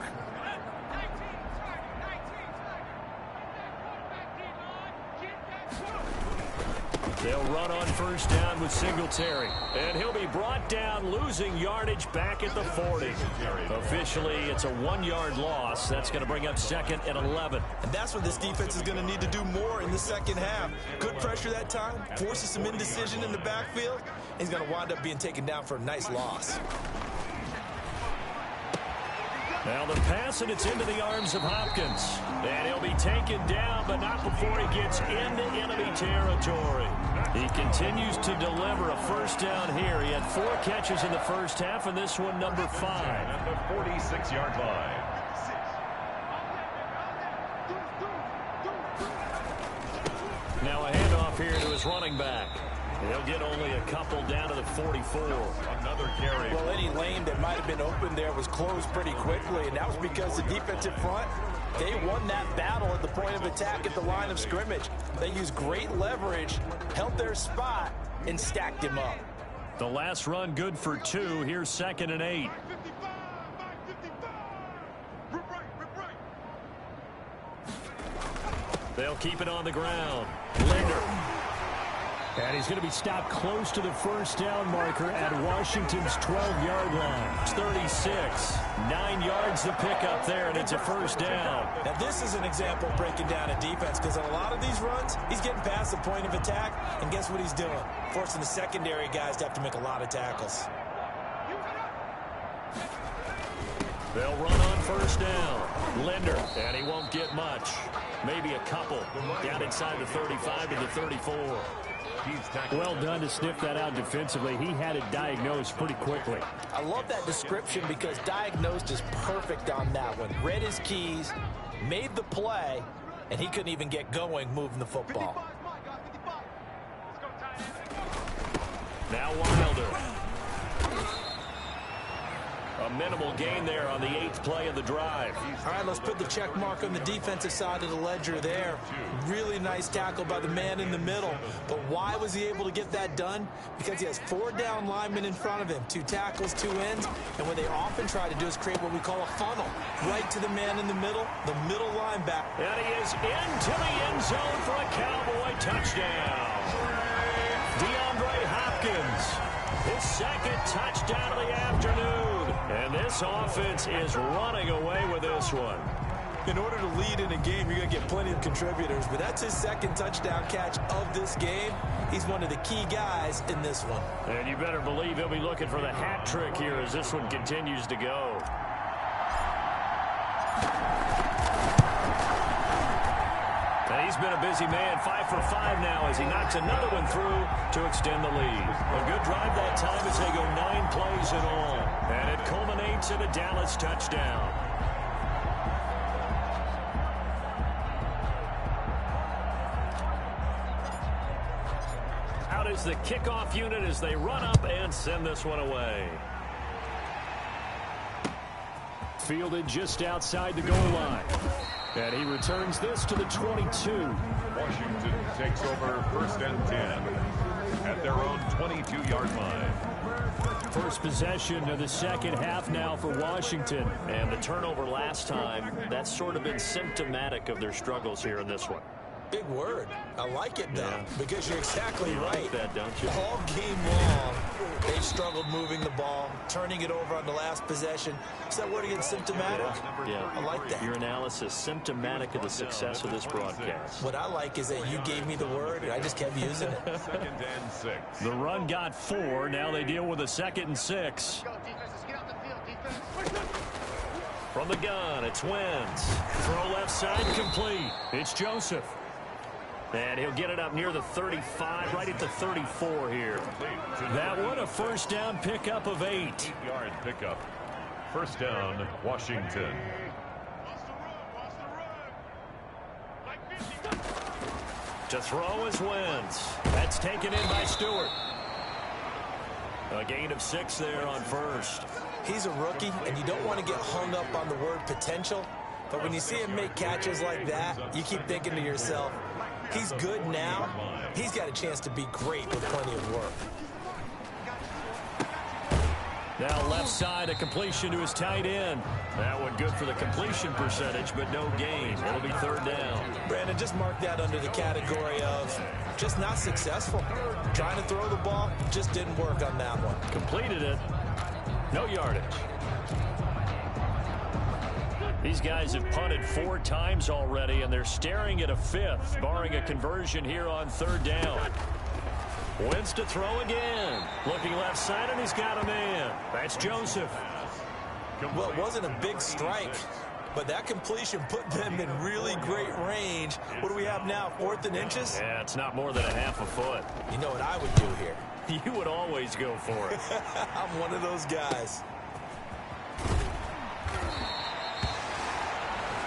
They'll run on first down with Singletary. And he'll be brought down, losing yardage back at the 40. Officially, it's a 1-yard loss. That's going to bring up 2nd and 11. And that's what this defense is going to need to do more in the second half. Good pressure that time, forces some indecision in the backfield. He's going to wind up being taken down for a nice loss. Now the pass, and it's into the arms of Hopkins. And he'll be taken down, but not before he gets into enemy territory. He continues to deliver a first down here. He had 4 catches in the first half, and this one number 5. At the 46-yard line. Now a handoff here to his running back. He'll get only a couple down to the 44. Another carry. Well, any lane that might have been open there was closed pretty quickly, and that was because the defensive front, they won that battle at the point of attack at the line of scrimmage. They used great leverage, held their spot, and stacked him up. The last run good for 2. Here's 2nd and 8. They'll keep it on the ground. Linder. And he's going to be stopped close to the first down marker at Washington's 12-yard line. It's 36. 9 yards the pickup there, and it's a first down. Now, this is an example of breaking down a defense because on a lot of these runs, he's getting past the point of attack, and guess what he's doing? Forcing the secondary guys to have to make a lot of tackles. They'll run on first down. Linder, and he won't get much. Maybe a couple. Down inside the 35 to the 34. Well done to sniff that out defensively. He had it diagnosed pretty quickly. I love that description because diagnosed is perfect on that one. Read his keys, made the play, and he couldn't even get going moving the football. Now Wilder. A minimal gain there on the 8th play of the drive. All right, let's put the check mark on the defensive side of the ledger there. Really nice tackle by the man in the middle. But why was he able to get that done? Because he has 4 down linemen in front of him, 2 tackles, 2 ends. And what they often try to do is create what we call a funnel. Right to the man in the middle linebacker. And he is into the end zone for a Cowboy touchdown. DeAndre Hopkins. His 2nd touchdown of the afternoon. And this offense is running away with this one. In order to lead in a game, you're going to get plenty of contributors, but that's his 2nd touchdown catch of this game. He's one of the key guys in this one. And you better believe he'll be looking for the hat trick here as this one continues to go. He's been a busy man, 5 for 5 now as he knocks another one through to extend the lead. A good drive that time as they go 9 plays in all. And it culminates in a Dallas touchdown. Out is the kickoff unit as they run up and send this one away. Fielded just outside the goal line. And he returns this to the 22. Washington takes over 1st and 10 at their own 22-yard line. First possession of the second half now for Washington. And the turnover last time, that's sort of been symptomatic of their struggles here in this one. Big word. I like it, though, because you're exactly right. Like that, don't you? All game long, they've struggled moving the ball, turning it over on the last possession. Is that word again, symptomatic? Yeah. I like that. Your analysis, symptomatic of the success of this broadcast. What I like is that you gave me the word, and I just kept using it. 2nd and 6. The run got 4. Now they deal with a 2nd and 6. From the gun, it's Wentz. Throw left side, complete. It's Joseph. And he'll get it up near the 35, right at the 34 here. That one, a first down pickup of 8. 8-yard pickup. First down, Washington. To throw is Wentz. That's taken in by Stewart. A gain of 6 there on first. He's a rookie, and you don't want to get hung up on the word potential. But when you see him make catches like that, you keep thinking to yourself, he's good now. He's got a chance to be great with plenty of work. Now left side, a completion to his tight end. That one good for the completion percentage, but no gain. It'll be 3rd down. Brandon, just mark that under the category of just not successful. Trying to throw the ball, just didn't work on that one. Completed it. No yardage. These guys have punted 4 times already, and they're staring at a 5th, barring a conversion here on 3rd down. Wentz to throw again. Looking left side, and he's got a man. That's Joseph. Well, it wasn't a big strike, but that completion put them in really great range. What do we have now, 4th and inches? Yeah, it's not more than a half a foot. You know what I would do here? You would always go for it. I'm one of those guys.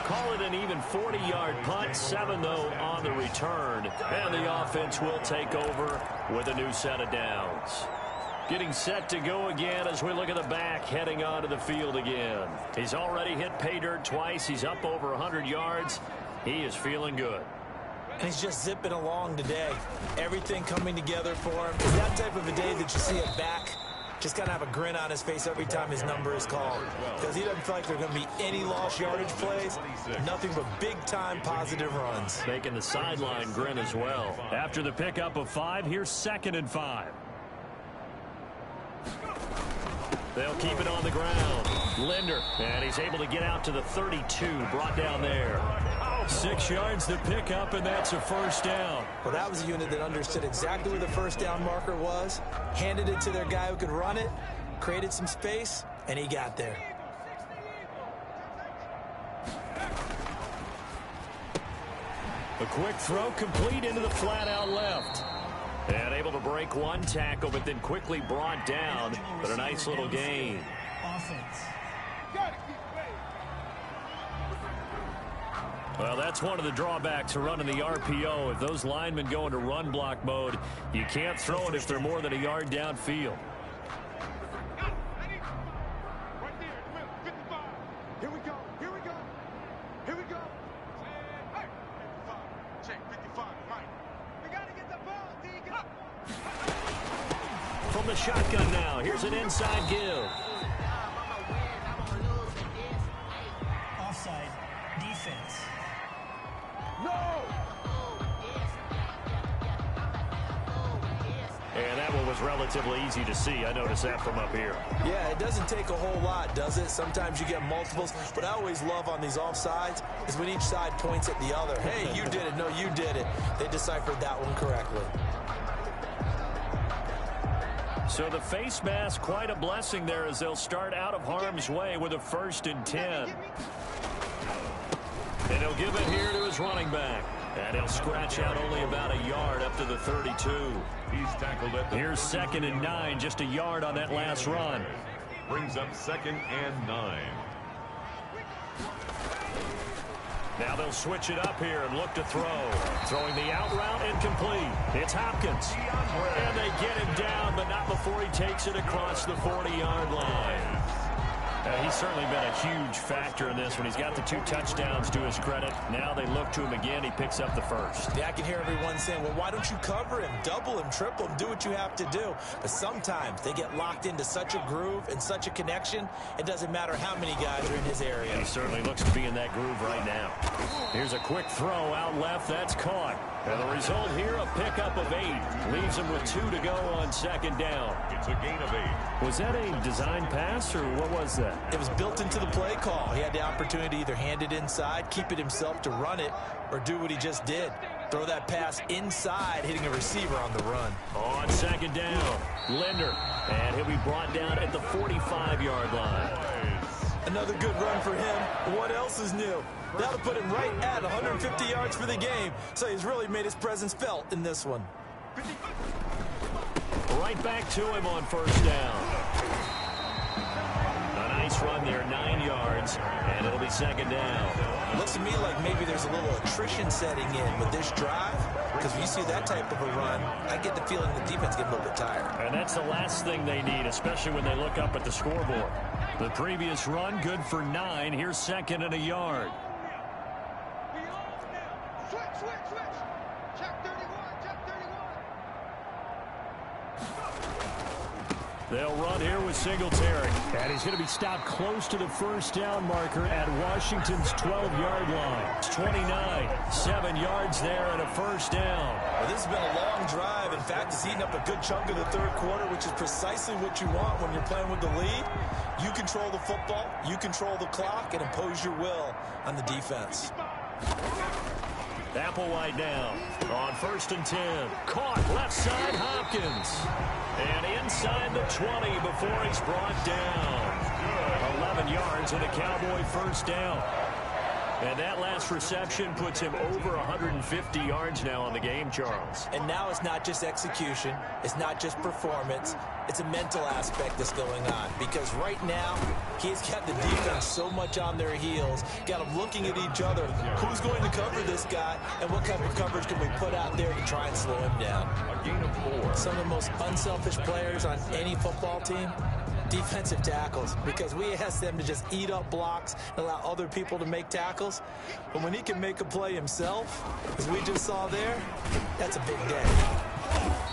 Call it an even 40-yard punt, 7, though, on the return. And the offense will take over with a new set of downs. Getting set to go again as we look at the back, heading onto the field again. He's already hit pay dirt twice. He's up over 100 yards. He is feeling good. And he's just zipping along today. Everything coming together for him. It's that type of a day that you see a back just kind of have a grin on his face every time his number is called. Because he doesn't feel like there are going to be any lost yardage plays. Nothing but big-time positive runs. Making the sideline grin as well. After the pickup of 5, here's 2nd and 5. They'll keep it on the ground. Linder, and he's able to get out to the 32, brought down there. 6 yards to pick up, and that's a first down. Well, that was a unit that understood exactly where the first down marker was, handed it to their guy who could run it, created some space, and he got there. A quick throw complete into the flat out left. And able to break one tackle, but then quickly brought down. But a nice little gain. Well, that's one of the drawbacks of running the RPO. If those linemen go into run block mode, you can't throw it if they're more than a yard downfield. Right there, 55. Here we go. Here we go. Here we go. Hey, 55. Check 55. Right. We got to get the ball, D. Get up. From the shotgun now, here's an inside give. Offside. Defense. No! And that one was relatively easy to see. I noticed that from up here. Yeah, it doesn't take a whole lot, does it? Sometimes you get multiples. What I always love on these offsides is when each side points at the other. Hey, you did it. No, you did it. They deciphered that one correctly. So the face mask, quite a blessing there as they'll start out of harm's way with a 1st and 10. And he'll give it here to his running back. And he'll scratch out only about a yard up to the 32. He's tackled at the Here's 2nd and 9, just a yard on that last run. Brings up 2nd and 9. Now they'll switch it up here and look to throw. Throwing the out route incomplete. It's Hopkins. And they get him down, but not before he takes it across the 40-yard line. He's certainly been a huge factor in this when he's got the 2 touchdowns to his credit. Now they look to him again. He picks up the 1st. Yeah, I can hear everyone saying, well, why don't you cover him, double him, triple him, do what you have to do. But sometimes they get locked into such a groove and such a connection, it doesn't matter how many guys are in his area. He certainly looks to be in that groove right now. Here's a quick throw out left. That's caught. And the result here, a pickup of 8. Leaves him with 2 to go on 2nd down. It's a gain of 8. Was that a design pass, or what was that? It was built into the play call. He had the opportunity to either hand it inside, keep it himself to run it, or do what he just did. Throw that pass inside, hitting a receiver on the run. On 2nd down, Linder. And he'll be brought down at the 45-yard line. Another good run for him. What else is new? That'll put him right at 150 yards for the game. So he's really made his presence felt in this one. Right back to him on 1st down. A nice run there, 9 yards, and it'll be 2nd down. Looks to me like maybe there's a little attrition setting in with this drive, because when you see that type of a run, I get the feeling the defense getting a little bit tired. And that's the last thing they need, especially when they look up at the scoreboard. The previous run, good for 9. Here's 2nd and a yard. Switch, switch, switch. Check 31, check 31. They'll run here with Singletary. And he's going to be stopped close to the 1st down marker at Washington's 12-yard line. It's 29, 7 yards there and a 1st down. Well, this has been a long drive. In fact, it's eaten up a good chunk of the 3rd quarter, which is precisely what you want when you're playing with the lead. You control the football, you control the clock, and impose your will on the defense. Applewhite down on 1st and 10. Caught left side, Hopkins. And inside the 20 before he's brought down. 11 yards and a Cowboy 1st down. And that last reception puts him over 150 yards now on the game, Charles. And now it's not just execution. It's not just performance. It's a mental aspect that's going on. Because right now, he's got the defense so much on their heels. Got them looking at each other. Who's going to cover this guy? And what kind of coverage can we put out there to try and slow him down? A gain of 4. Some of the most unselfish players on any football team, defensive tackles, because we ask them to just eat up blocks and allow other people to make tackles. But when he can make a play himself, as we just saw there, that's a big day.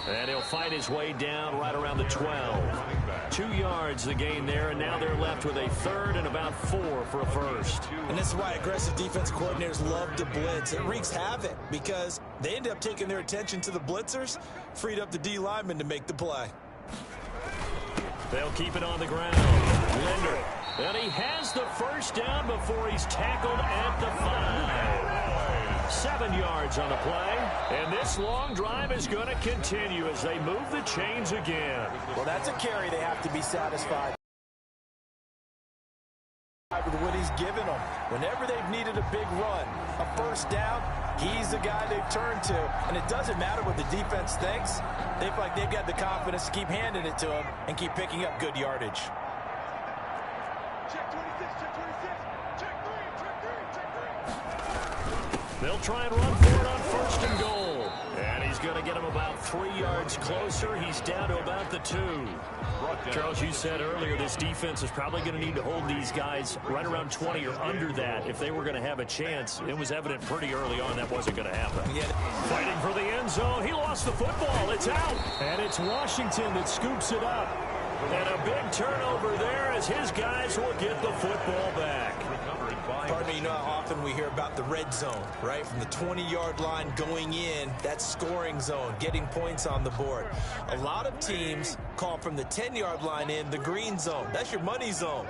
And he'll fight his way down right around the 12. 2 yards the gain there, and now they're left with a 3rd and about 4 for a 1st. And this is why aggressive defense coordinators love to blitz. It wreaks havoc because they end up taking their attention to the blitzers, freed up the D lineman to make the play. They'll keep it on the ground. Linder. And he has the 1st down before he's tackled at the 5. 7 yards on the play. And this long drive is going to continue as they move the chains again. Well, that's a carry they have to be satisfied with what he's given them. Whenever they've needed a big run, a 1st down, he's the guy they've turned to. And it doesn't matter what the defense thinks. They feel like they've got the confidence to keep handing it to him and keep picking up good yardage. Check 26, check 26. Check 3, check 3, check 3. They'll try and run for it on 1st and goal. And he's going to get him about 3 yards closer. He's down to about the 2. Charles, you said earlier this defense is probably going to need to hold these guys right around 20 or under that if they were going to have a chance. It was evident pretty early on that wasn't going to happen. Yeah. Fighting for the end zone. He lost the football. It's out. And it's Washington that scoops it up. And a big turnover there as his guys will get the football back. Pardon me, you know how often we hear about the red zone, right? From the 20-yard line going in, that scoring zone, getting points on the board. A lot of teams call from the 10-yard line in the green zone. That's your money zone.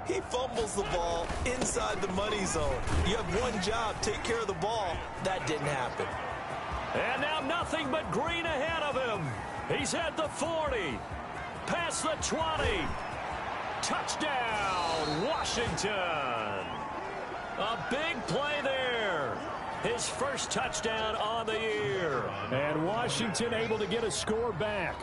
He fumbles the ball inside the money zone. You have one job, take care of the ball. That didn't happen. And now nothing but green ahead of him. He's at the 40. Past the 20. Touchdown, Washington. A big play there. His first touchdown on the year. And Washington able to get a score back.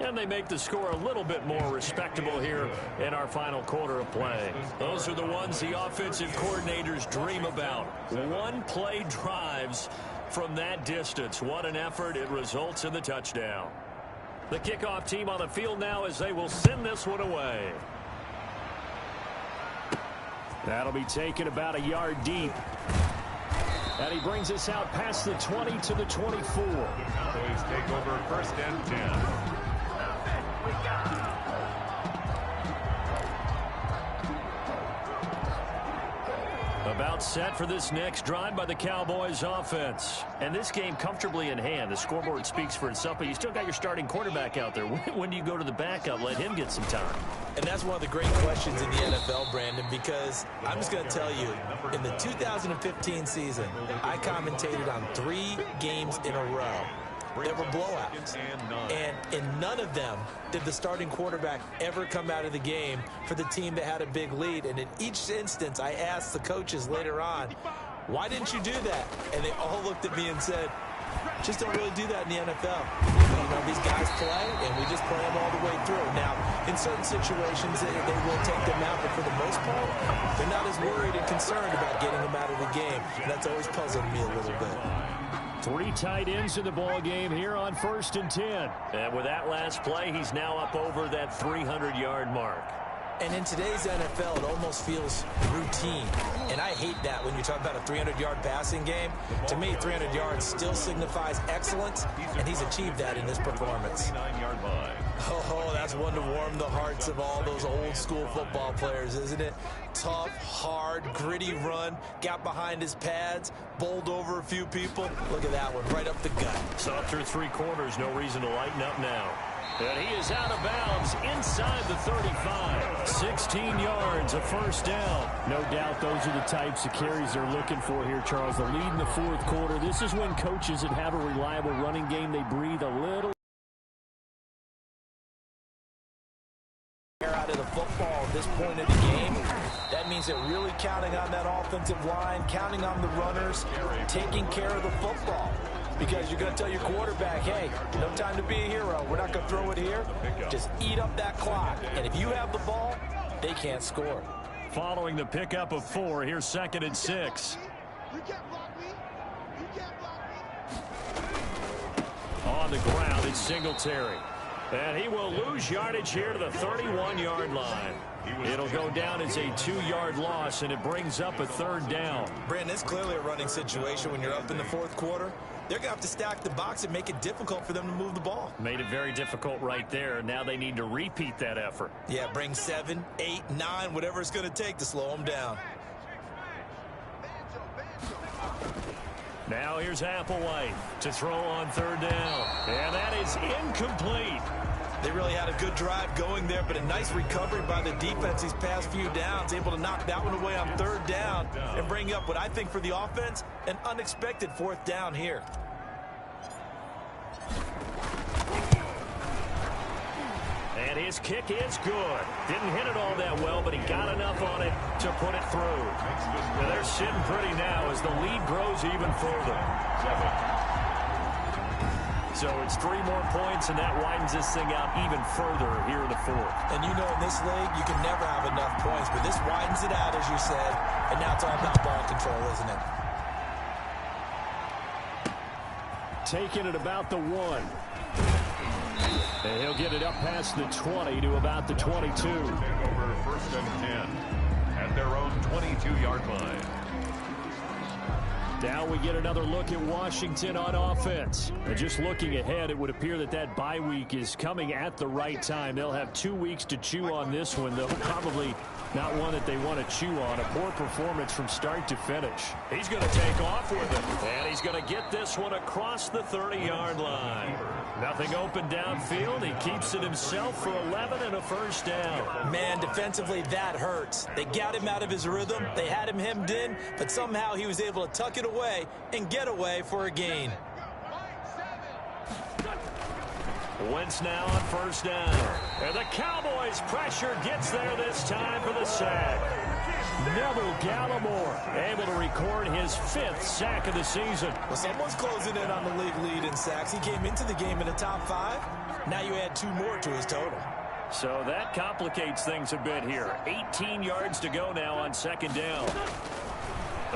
And they make the score a little bit more respectable here in our final quarter of play. Those are the ones the offensive coordinators dream about. One-play drives from that distance. What an effort. It results in the touchdown. The kickoff team on the field now as they will send this one away. That'll be taken about a yard deep. And he brings us out past the 20 to the 24. The Cowboys take over 1st and 10. About set for this next drive by the Cowboys offense. And this game comfortably in hand. The scoreboard speaks for itself, but you still got your starting quarterback out there. When do you go to the backup? Let him get some time. And that's one of the great questions in the NFL, Brandon, because I'm just going to tell you, in the 2015 season, I commentated on 3 games in a row. There were blowouts. And in none of them did the starting quarterback ever come out of the game for the team that had a big lead. And in each instance, I asked the coaches later on, why didn't you do that? And they all looked at me and said, just don't really do that in the NFL. You know, these guys play, and we just play them all the way through. Now, in certain situations, they will take them out, but for the most part, they're not as worried and concerned about getting them out of the game. And that's always puzzled me a little bit. 3 tight ends in the ball game here on 1st and 10. And with that last play, he's now up over that 300-yard mark. And in today's NFL, it almost feels routine. And I hate that when you talk about a 300-yard passing game. To me, 300 yards still signifies excellence, and he's achieved that in this performance. Oh, that's one to warm the hearts of all those old-school football players, isn't it? Tough, hard, gritty run, got behind his pads, bowled over a few people. Look at that one, right up the gut. Saw through 3 quarters, no reason to lighten up now. And he is out of bounds inside the 35. 16 yards, a first down. No doubt those are the types of carries they're looking for here, Charles. The lead in the 4th quarter. This is when coaches that have a reliable running game, they breathe a little out of the football at this point of the game. That means they're really counting on that offensive line, counting on the runners, taking care of the football. Because you're going to tell your quarterback, hey, no time to be a hero. We're not going to throw it here. Just eat up that clock. And if you have the ball, they can't score. Following the pickup of 4, here's 2nd and 6. You can't block me. You can't block me. On the ground, it's Singletary. And he will lose yardage here to the 31-yard line. It'll go down as a 2-yard loss, and it brings up a 3rd down. Brandon, it's clearly a running situation when you're up in the 4th quarter. They're going to have to stack the box and make it difficult for them to move the ball. Made it very difficult right there. Now they need to repeat that effort. Yeah, bring 7, 8, 9, whatever it's going to take to slow them down. Now here's Applewhite to throw on 3rd down. And that is incomplete. They really had a good drive going there, but a nice recovery by the defense these past few downs, able to knock that one away on 3rd down and bring up what I think for the offense, an unexpected 4th down here. And his kick is good. Didn't hit it all that well, but he got enough on it to put it through. Well, they're sitting pretty now as the lead grows even further. So it's 3 more points, and that widens this thing out even further here in the fourth. And you know, in this league, you can never have enough points, but this widens it out, as you said, and now it's all about ball control, isn't it? Taking it about the 1. And he'll get it up past the 20 to about the 22. Take over 1st and 10 at their own 22-yard line. Now we get another look at Washington on offense. And just looking ahead, it would appear that that bye week is coming at the right time. They'll have 2 weeks to chew on this one, though probably not one that they want to chew on. A poor performance from start to finish. He's going to take off with it. And he's going to get this one across the 30-yard line. Nothing open downfield. He keeps it himself for 11 and a first down. Man, defensively, that hurts. They got him out of his rhythm. They had him hemmed in, but somehow he was able to tuck it away and get away for a gain. Wentz now on first down. And the Cowboys pressure gets there this time for the sack. Neville Gallimore able to record his 5th sack of the season. Well, someone's closing in on the league lead in sacks. He came into the game in the top 5. Now you add 2 more to his total. So that complicates things a bit here. 18 yards to go now on 2nd down.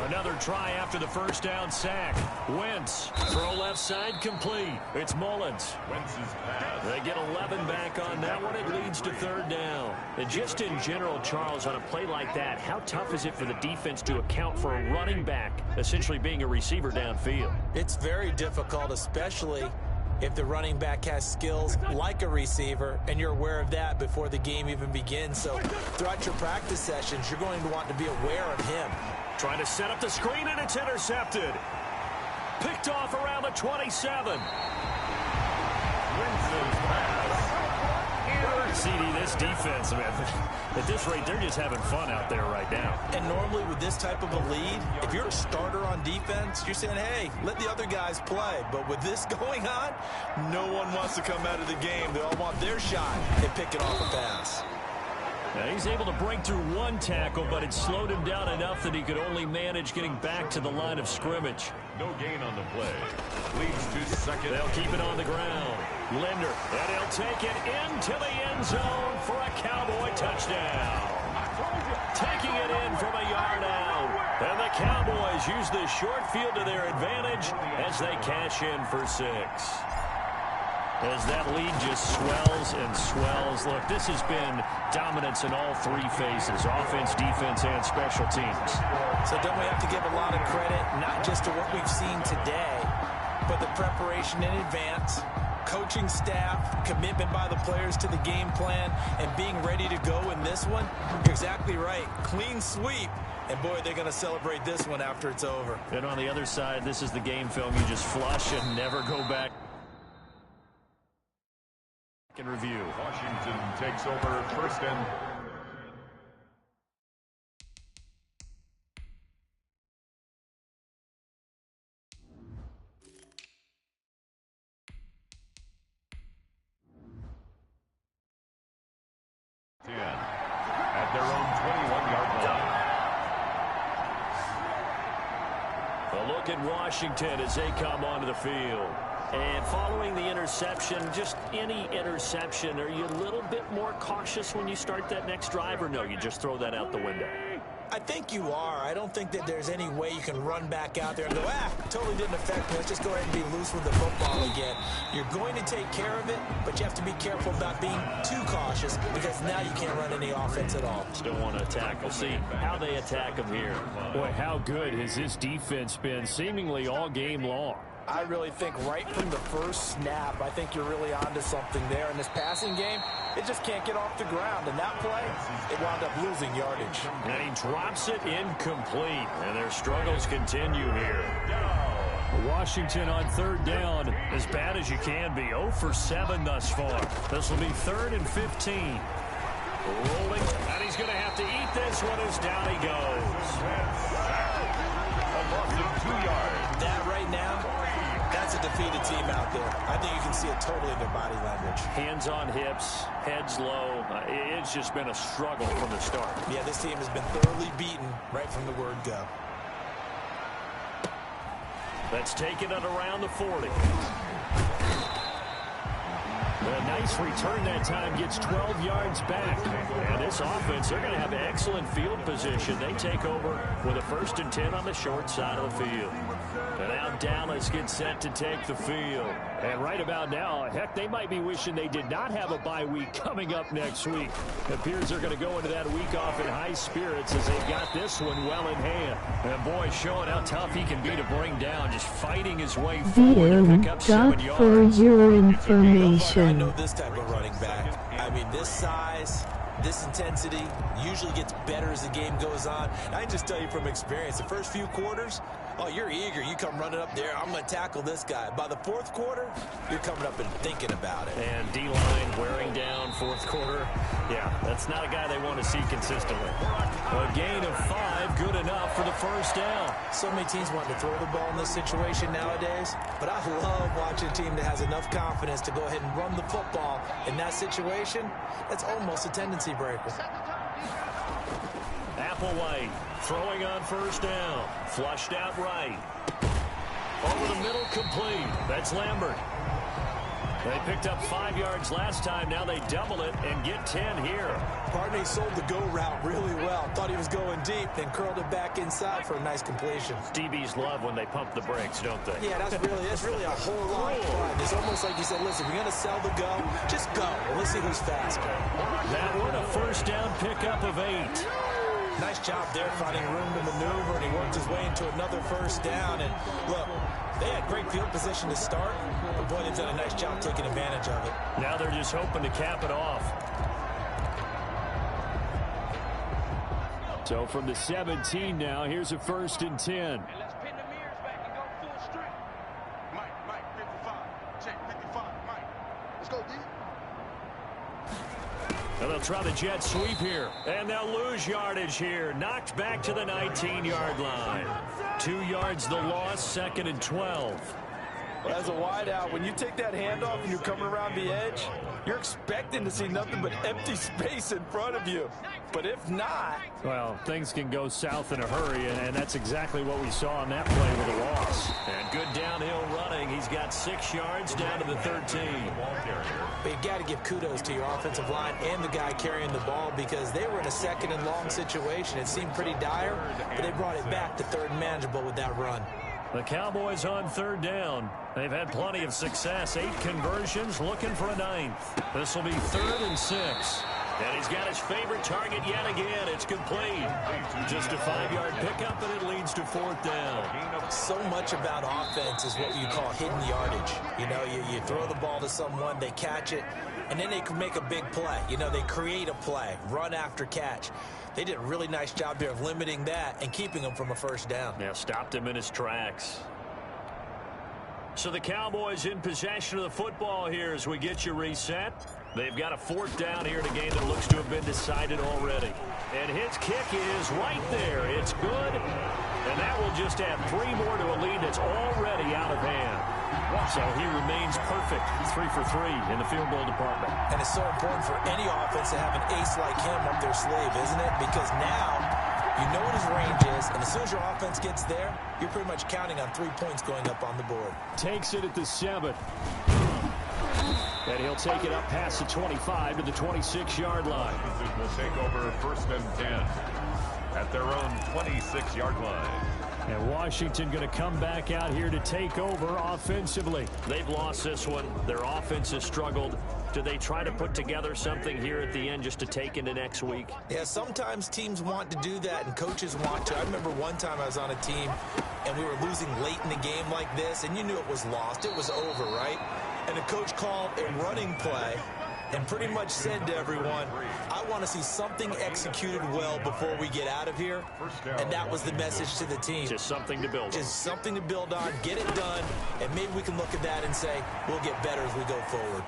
Another try after the first down sack. Wentz, throw left side complete. It's Mullins. Wentz's pass. They get 11 back on that one. It leads to 3rd down. And just in general, Charles, on a play like that, how tough is it for the defense to account for a running back essentially being a receiver downfield? It's very difficult, especially if the running back has skills like a receiver, and you're aware of that before the game even begins. So throughout your practice sessions, you're going to want to be aware of him. Trying to set up the screen, and it's intercepted. Picked off around the 27. Wentz's pass. CD, this defense, man, at this rate, they're just having fun out there right now. And normally with this type of a lead, if you're a starter on defense, you're saying, hey, let the other guys play. But with this going on, no one wants to come out of the game. They all want their shot at picking off a pass. Now he's able to break through 1 tackle, but it slowed him down enough that he could only manage getting back to the line of scrimmage. No gain on the play. Leads to 2nd. They'll keep it on the ground. Linder, and he'll take it into the end zone for a Cowboy touchdown. Taking it in from a yard out. And the Cowboys use this short field to their advantage as they cash in for 6. As that lead just swells and swells. Look, this has been dominance in all 3 phases, offense, defense, and special teams. So don't we have to give a lot of credit, not just to what we've seen today, but the preparation in advance, coaching staff, commitment by the players to the game plan, and being ready to go in this one? You're exactly right. Clean sweep. And, boy, they're going to celebrate this one after it's over. And on the other side, this is the game film you just flush and never go back. In review. Washington takes over 1st and 10 at their own 21-yard line. A look at Washington as they come onto the field. And following the interception, just any interception, are you a little bit more cautious when you start that next drive, or no, you just throw that out the window? I think you are. I don't think that there's any way you can run back out there and go, totally didn't affect me. Let's just go ahead and be loose with the football again. You're going to take care of it, but you have to be careful about being too cautious because now you can't run any offense at all. Still want to attack. We'll see how they attack them here. Boy, how good has this defense been seemingly all game long? I really think right from the first snap, I think you're really onto something there. In this passing game, it just can't get off the ground. And that play, it wound up losing yardage. And he drops it incomplete. And their struggles continue here. Washington on 3rd down, as bad as you can be. 0 for 7 thus far. This will be 3rd and 15. Rolling, and he's going to have to eat this one as down he goes. A loss of 2 yards. That right now, that's a defeated team out there. I think you can see it totally in their body language. Hands on hips, heads low. It's just been a struggle from the start. Yeah, this team has been thoroughly beaten right from the word go. That's taking it around the 40. A nice return that time, gets 12 yards back. And this offense, they're going to have excellent field position. They take over with a 1st and 10 on the short side of the field. And now Dallas gets set to take the field. And right about now, heck, they might be wishing they did not have a bye week coming up next week. It appears they're going to go into that week off in high spirits as they've got this one well in hand. And boy, showing how tough he can be to bring down, just fighting his way forward to pick up 7 yards. For your I information. know this type of running back. I mean, this size, this intensity usually gets better as the game goes on. And I can just tell you from experience, the first few quarters, oh, you're eager. You come running up there, I'm going to tackle this guy. By the 4th quarter, you're coming up and thinking about it. And D-line wearing down 4th quarter. Yeah, that's not a guy they want to see consistently. A gain of 5, good enough for the 1st down. So many teams want to throw the ball in this situation nowadays, but I love watching a team that has enough confidence to go ahead and run the football in that situation. That's almost a tendency breaker. Applewhite throwing on 1st down. Flushed out right. Over the middle, complete. That's Lambert. They picked up 5 yards last time. Now they double it and get 10 here. Pardney sold the go route really well. Thought he was going deep, then curled it back inside for a nice completion. DBs love when they pump the brakes, don't they? Yeah, that's really a whole lot of fun. It's almost like you said, listen, if you're going to sell the go, just go. Well, let's see who's faster. That one, a 1st down pickup of 8. Nice job there finding room to maneuver, and he worked his way into another 1st down. And look, they had great field position to start, but boy, they've done a nice job taking advantage of it. Now they're just hoping to cap it off. So from the 17 now, here's a 1st and 10. And let's pin the mirrors back and go full strength. Mike, 55. Check, 55. Mike. Let's go, D. And they'll try the jet sweep here. And they'll lose yardage here. Knocked back to the 19-yard line. 2 yards the loss, 2nd and 12. Well, as a wideout, when you take that handoff and you're coming around the edge, you're expecting to see nothing but empty space in front of you. But if not... Well, things can go south in a hurry, and that's exactly what we saw on that play with a loss. And good downhill running. He's got 6 yards down to the 13. But you got to give kudos to your offensive line and the guy carrying the ball, because they were in a 2nd and long situation. It seemed pretty dire, but they brought it back to 3rd and manageable with that run. The Cowboys on 3rd down. They've had plenty of success. 8 conversions, looking for a 9th. This will be 3rd and 6. And he's got his favorite target yet again. It's complete. Just a 5-yard pickup, and it leads to 4th down. So much about offense is what you call hidden yardage. You know, you throw the ball to someone, they catch it, and then they can make a big play. You know, they create a play, run after catch. They did a really nice job here of limiting that and keeping him from a 1st down. Yeah, stopped him in his tracks. So the Cowboys in possession of the football here as we get you reset. They've got a 4th down here in a game that looks to have been decided already. And his kick is right there. It's good. And that will just add 3 more to a lead that's already out of hand. So he remains perfect, 3 for 3 in the field goal department. And it's so important for any offense to have an ace like him up their sleeve, isn't it? Because now you know what his range is, and as soon as your offense gets there, you're pretty much counting on 3 points going up on the board. Takes it at the 7. And he'll take it up past the 25 to the 26-yard line. Will take over 1st and 10 at their own 26-yard line. And Washington going to come back out here to take over offensively. They've lost this one. Their offense has struggled. Do they try to put together something here at the end just to take into next week? Yeah, sometimes teams want to do that and coaches want to. I remember one time I was on a team and we were losing late in the game like this, and you knew it was lost. It was over, right? And the coach called a running play and pretty much said to everyone, I want to see something executed well before we get out of here. And that was the message to the team. Just something to build on. Just something to build on, get it done, and maybe we can look at that and say, we'll get better as we go forward.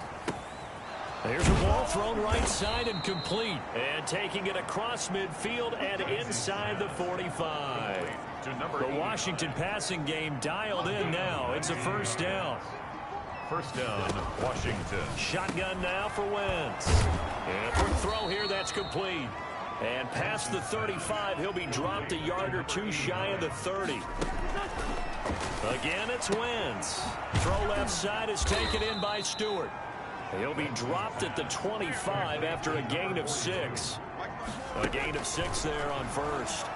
There's a ball thrown right side and complete. And taking it across midfield and inside the 45. The Washington passing game dialed in now. It's a 1st down. 1st down, Washington. Shotgun now for Wentz. And a quick throw here, that's complete. And past the 35, he'll be dropped a yard or 2 shy of the 30. Again, it's Wentz. Throw left side is taken in by Stewart. He'll be dropped at the 25 after a gain of 6. A gain of 6 there on first.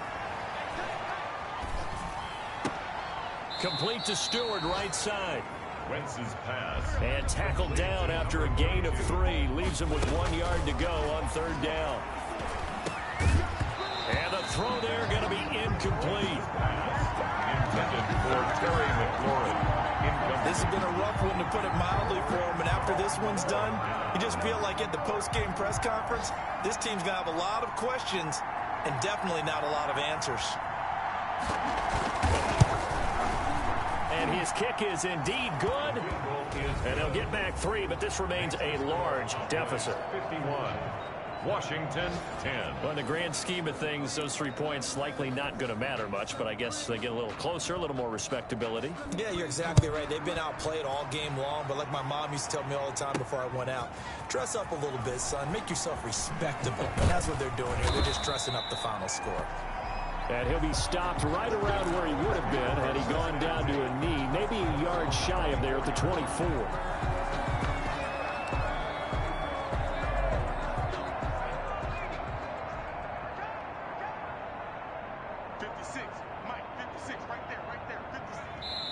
Complete to Stewart, right side. Wentz's pass. And tackled down after a gain of 3. Leaves him with 1 yard to go on third down. And the throw there going to be incomplete. Intended for Terry McLaurin. This has been a rough one, to put it mildly, for him. And after this one's done, you just feel like at the post-game press conference, this team's going to have a lot of questions and definitely not a lot of answers. And his kick is indeed good. And they'll get back 3, but this remains a large deficit. 51. Washington 10. Well, in the grand scheme of things, those 3 points likely not going to matter much, but I guess they get a little closer, a little more respectability. Yeah, you're exactly right. They've been outplayed all game long, but like my mom used to tell me all the time before I went out, dress up a little bit, son. Make yourself respectable. And that's what they're doing here. They're just dressing up the final score. And he'll be stopped right around where he would have been had he gone down to a knee, maybe a yard shy of there at the 24.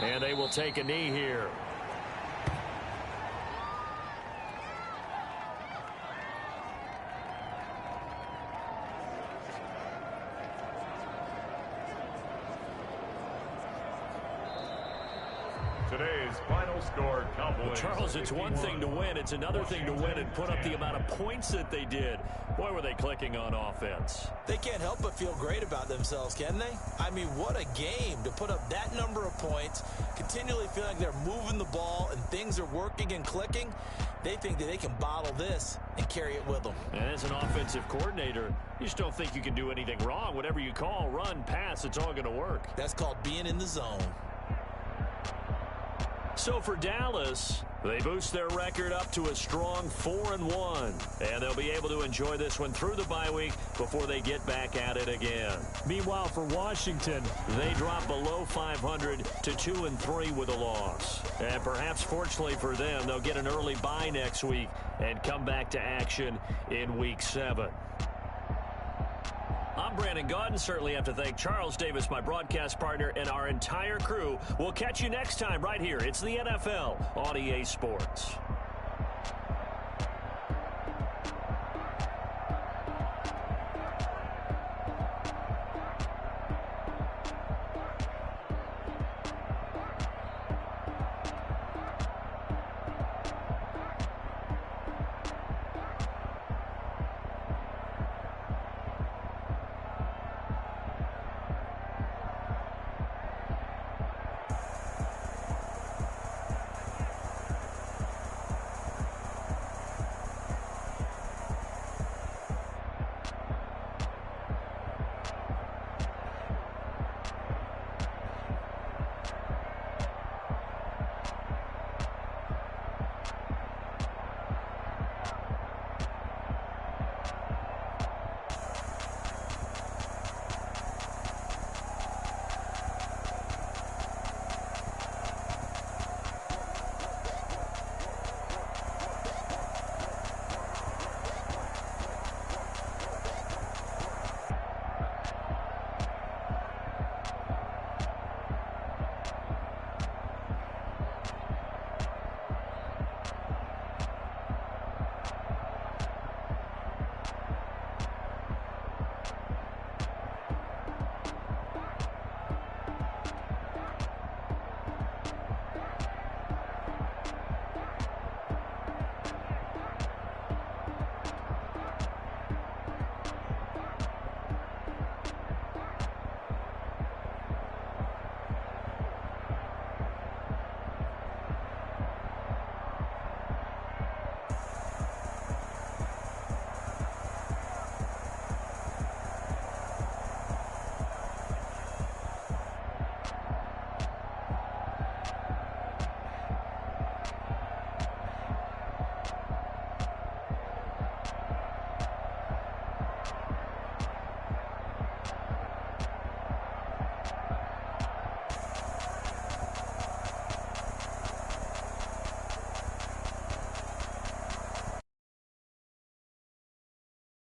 And they will take a knee here. Today's final score, Cowboys. Well, Charles, it's one thing to win. It's another thing to win and put up the amount of points that they did. Boy, were they clicking on offense. They can't help but feel great about themselves, can they? I mean, what a game to put up that number of points, continually feeling like they're moving the ball and things are working and clicking. They think that they can bottle this and carry it with them. And as an offensive coordinator, you just don't think you can do anything wrong. Whatever you call, run, pass, it's all going to work. That's called being in the zone. So for Dallas, they boost their record up to a strong 4-1. And they'll be able to enjoy this one through the bye week before they get back at it again. Meanwhile, for Washington, they drop below 500 to 2-3 with a loss. And perhaps fortunately for them, they'll get an early bye next week and come back to action in Week 7. I'm Brandon Gaudin. Certainly have to thank Charles Davis, my broadcast partner, and our entire crew. We'll catch you next time right here. It's the NFL on EA Sports.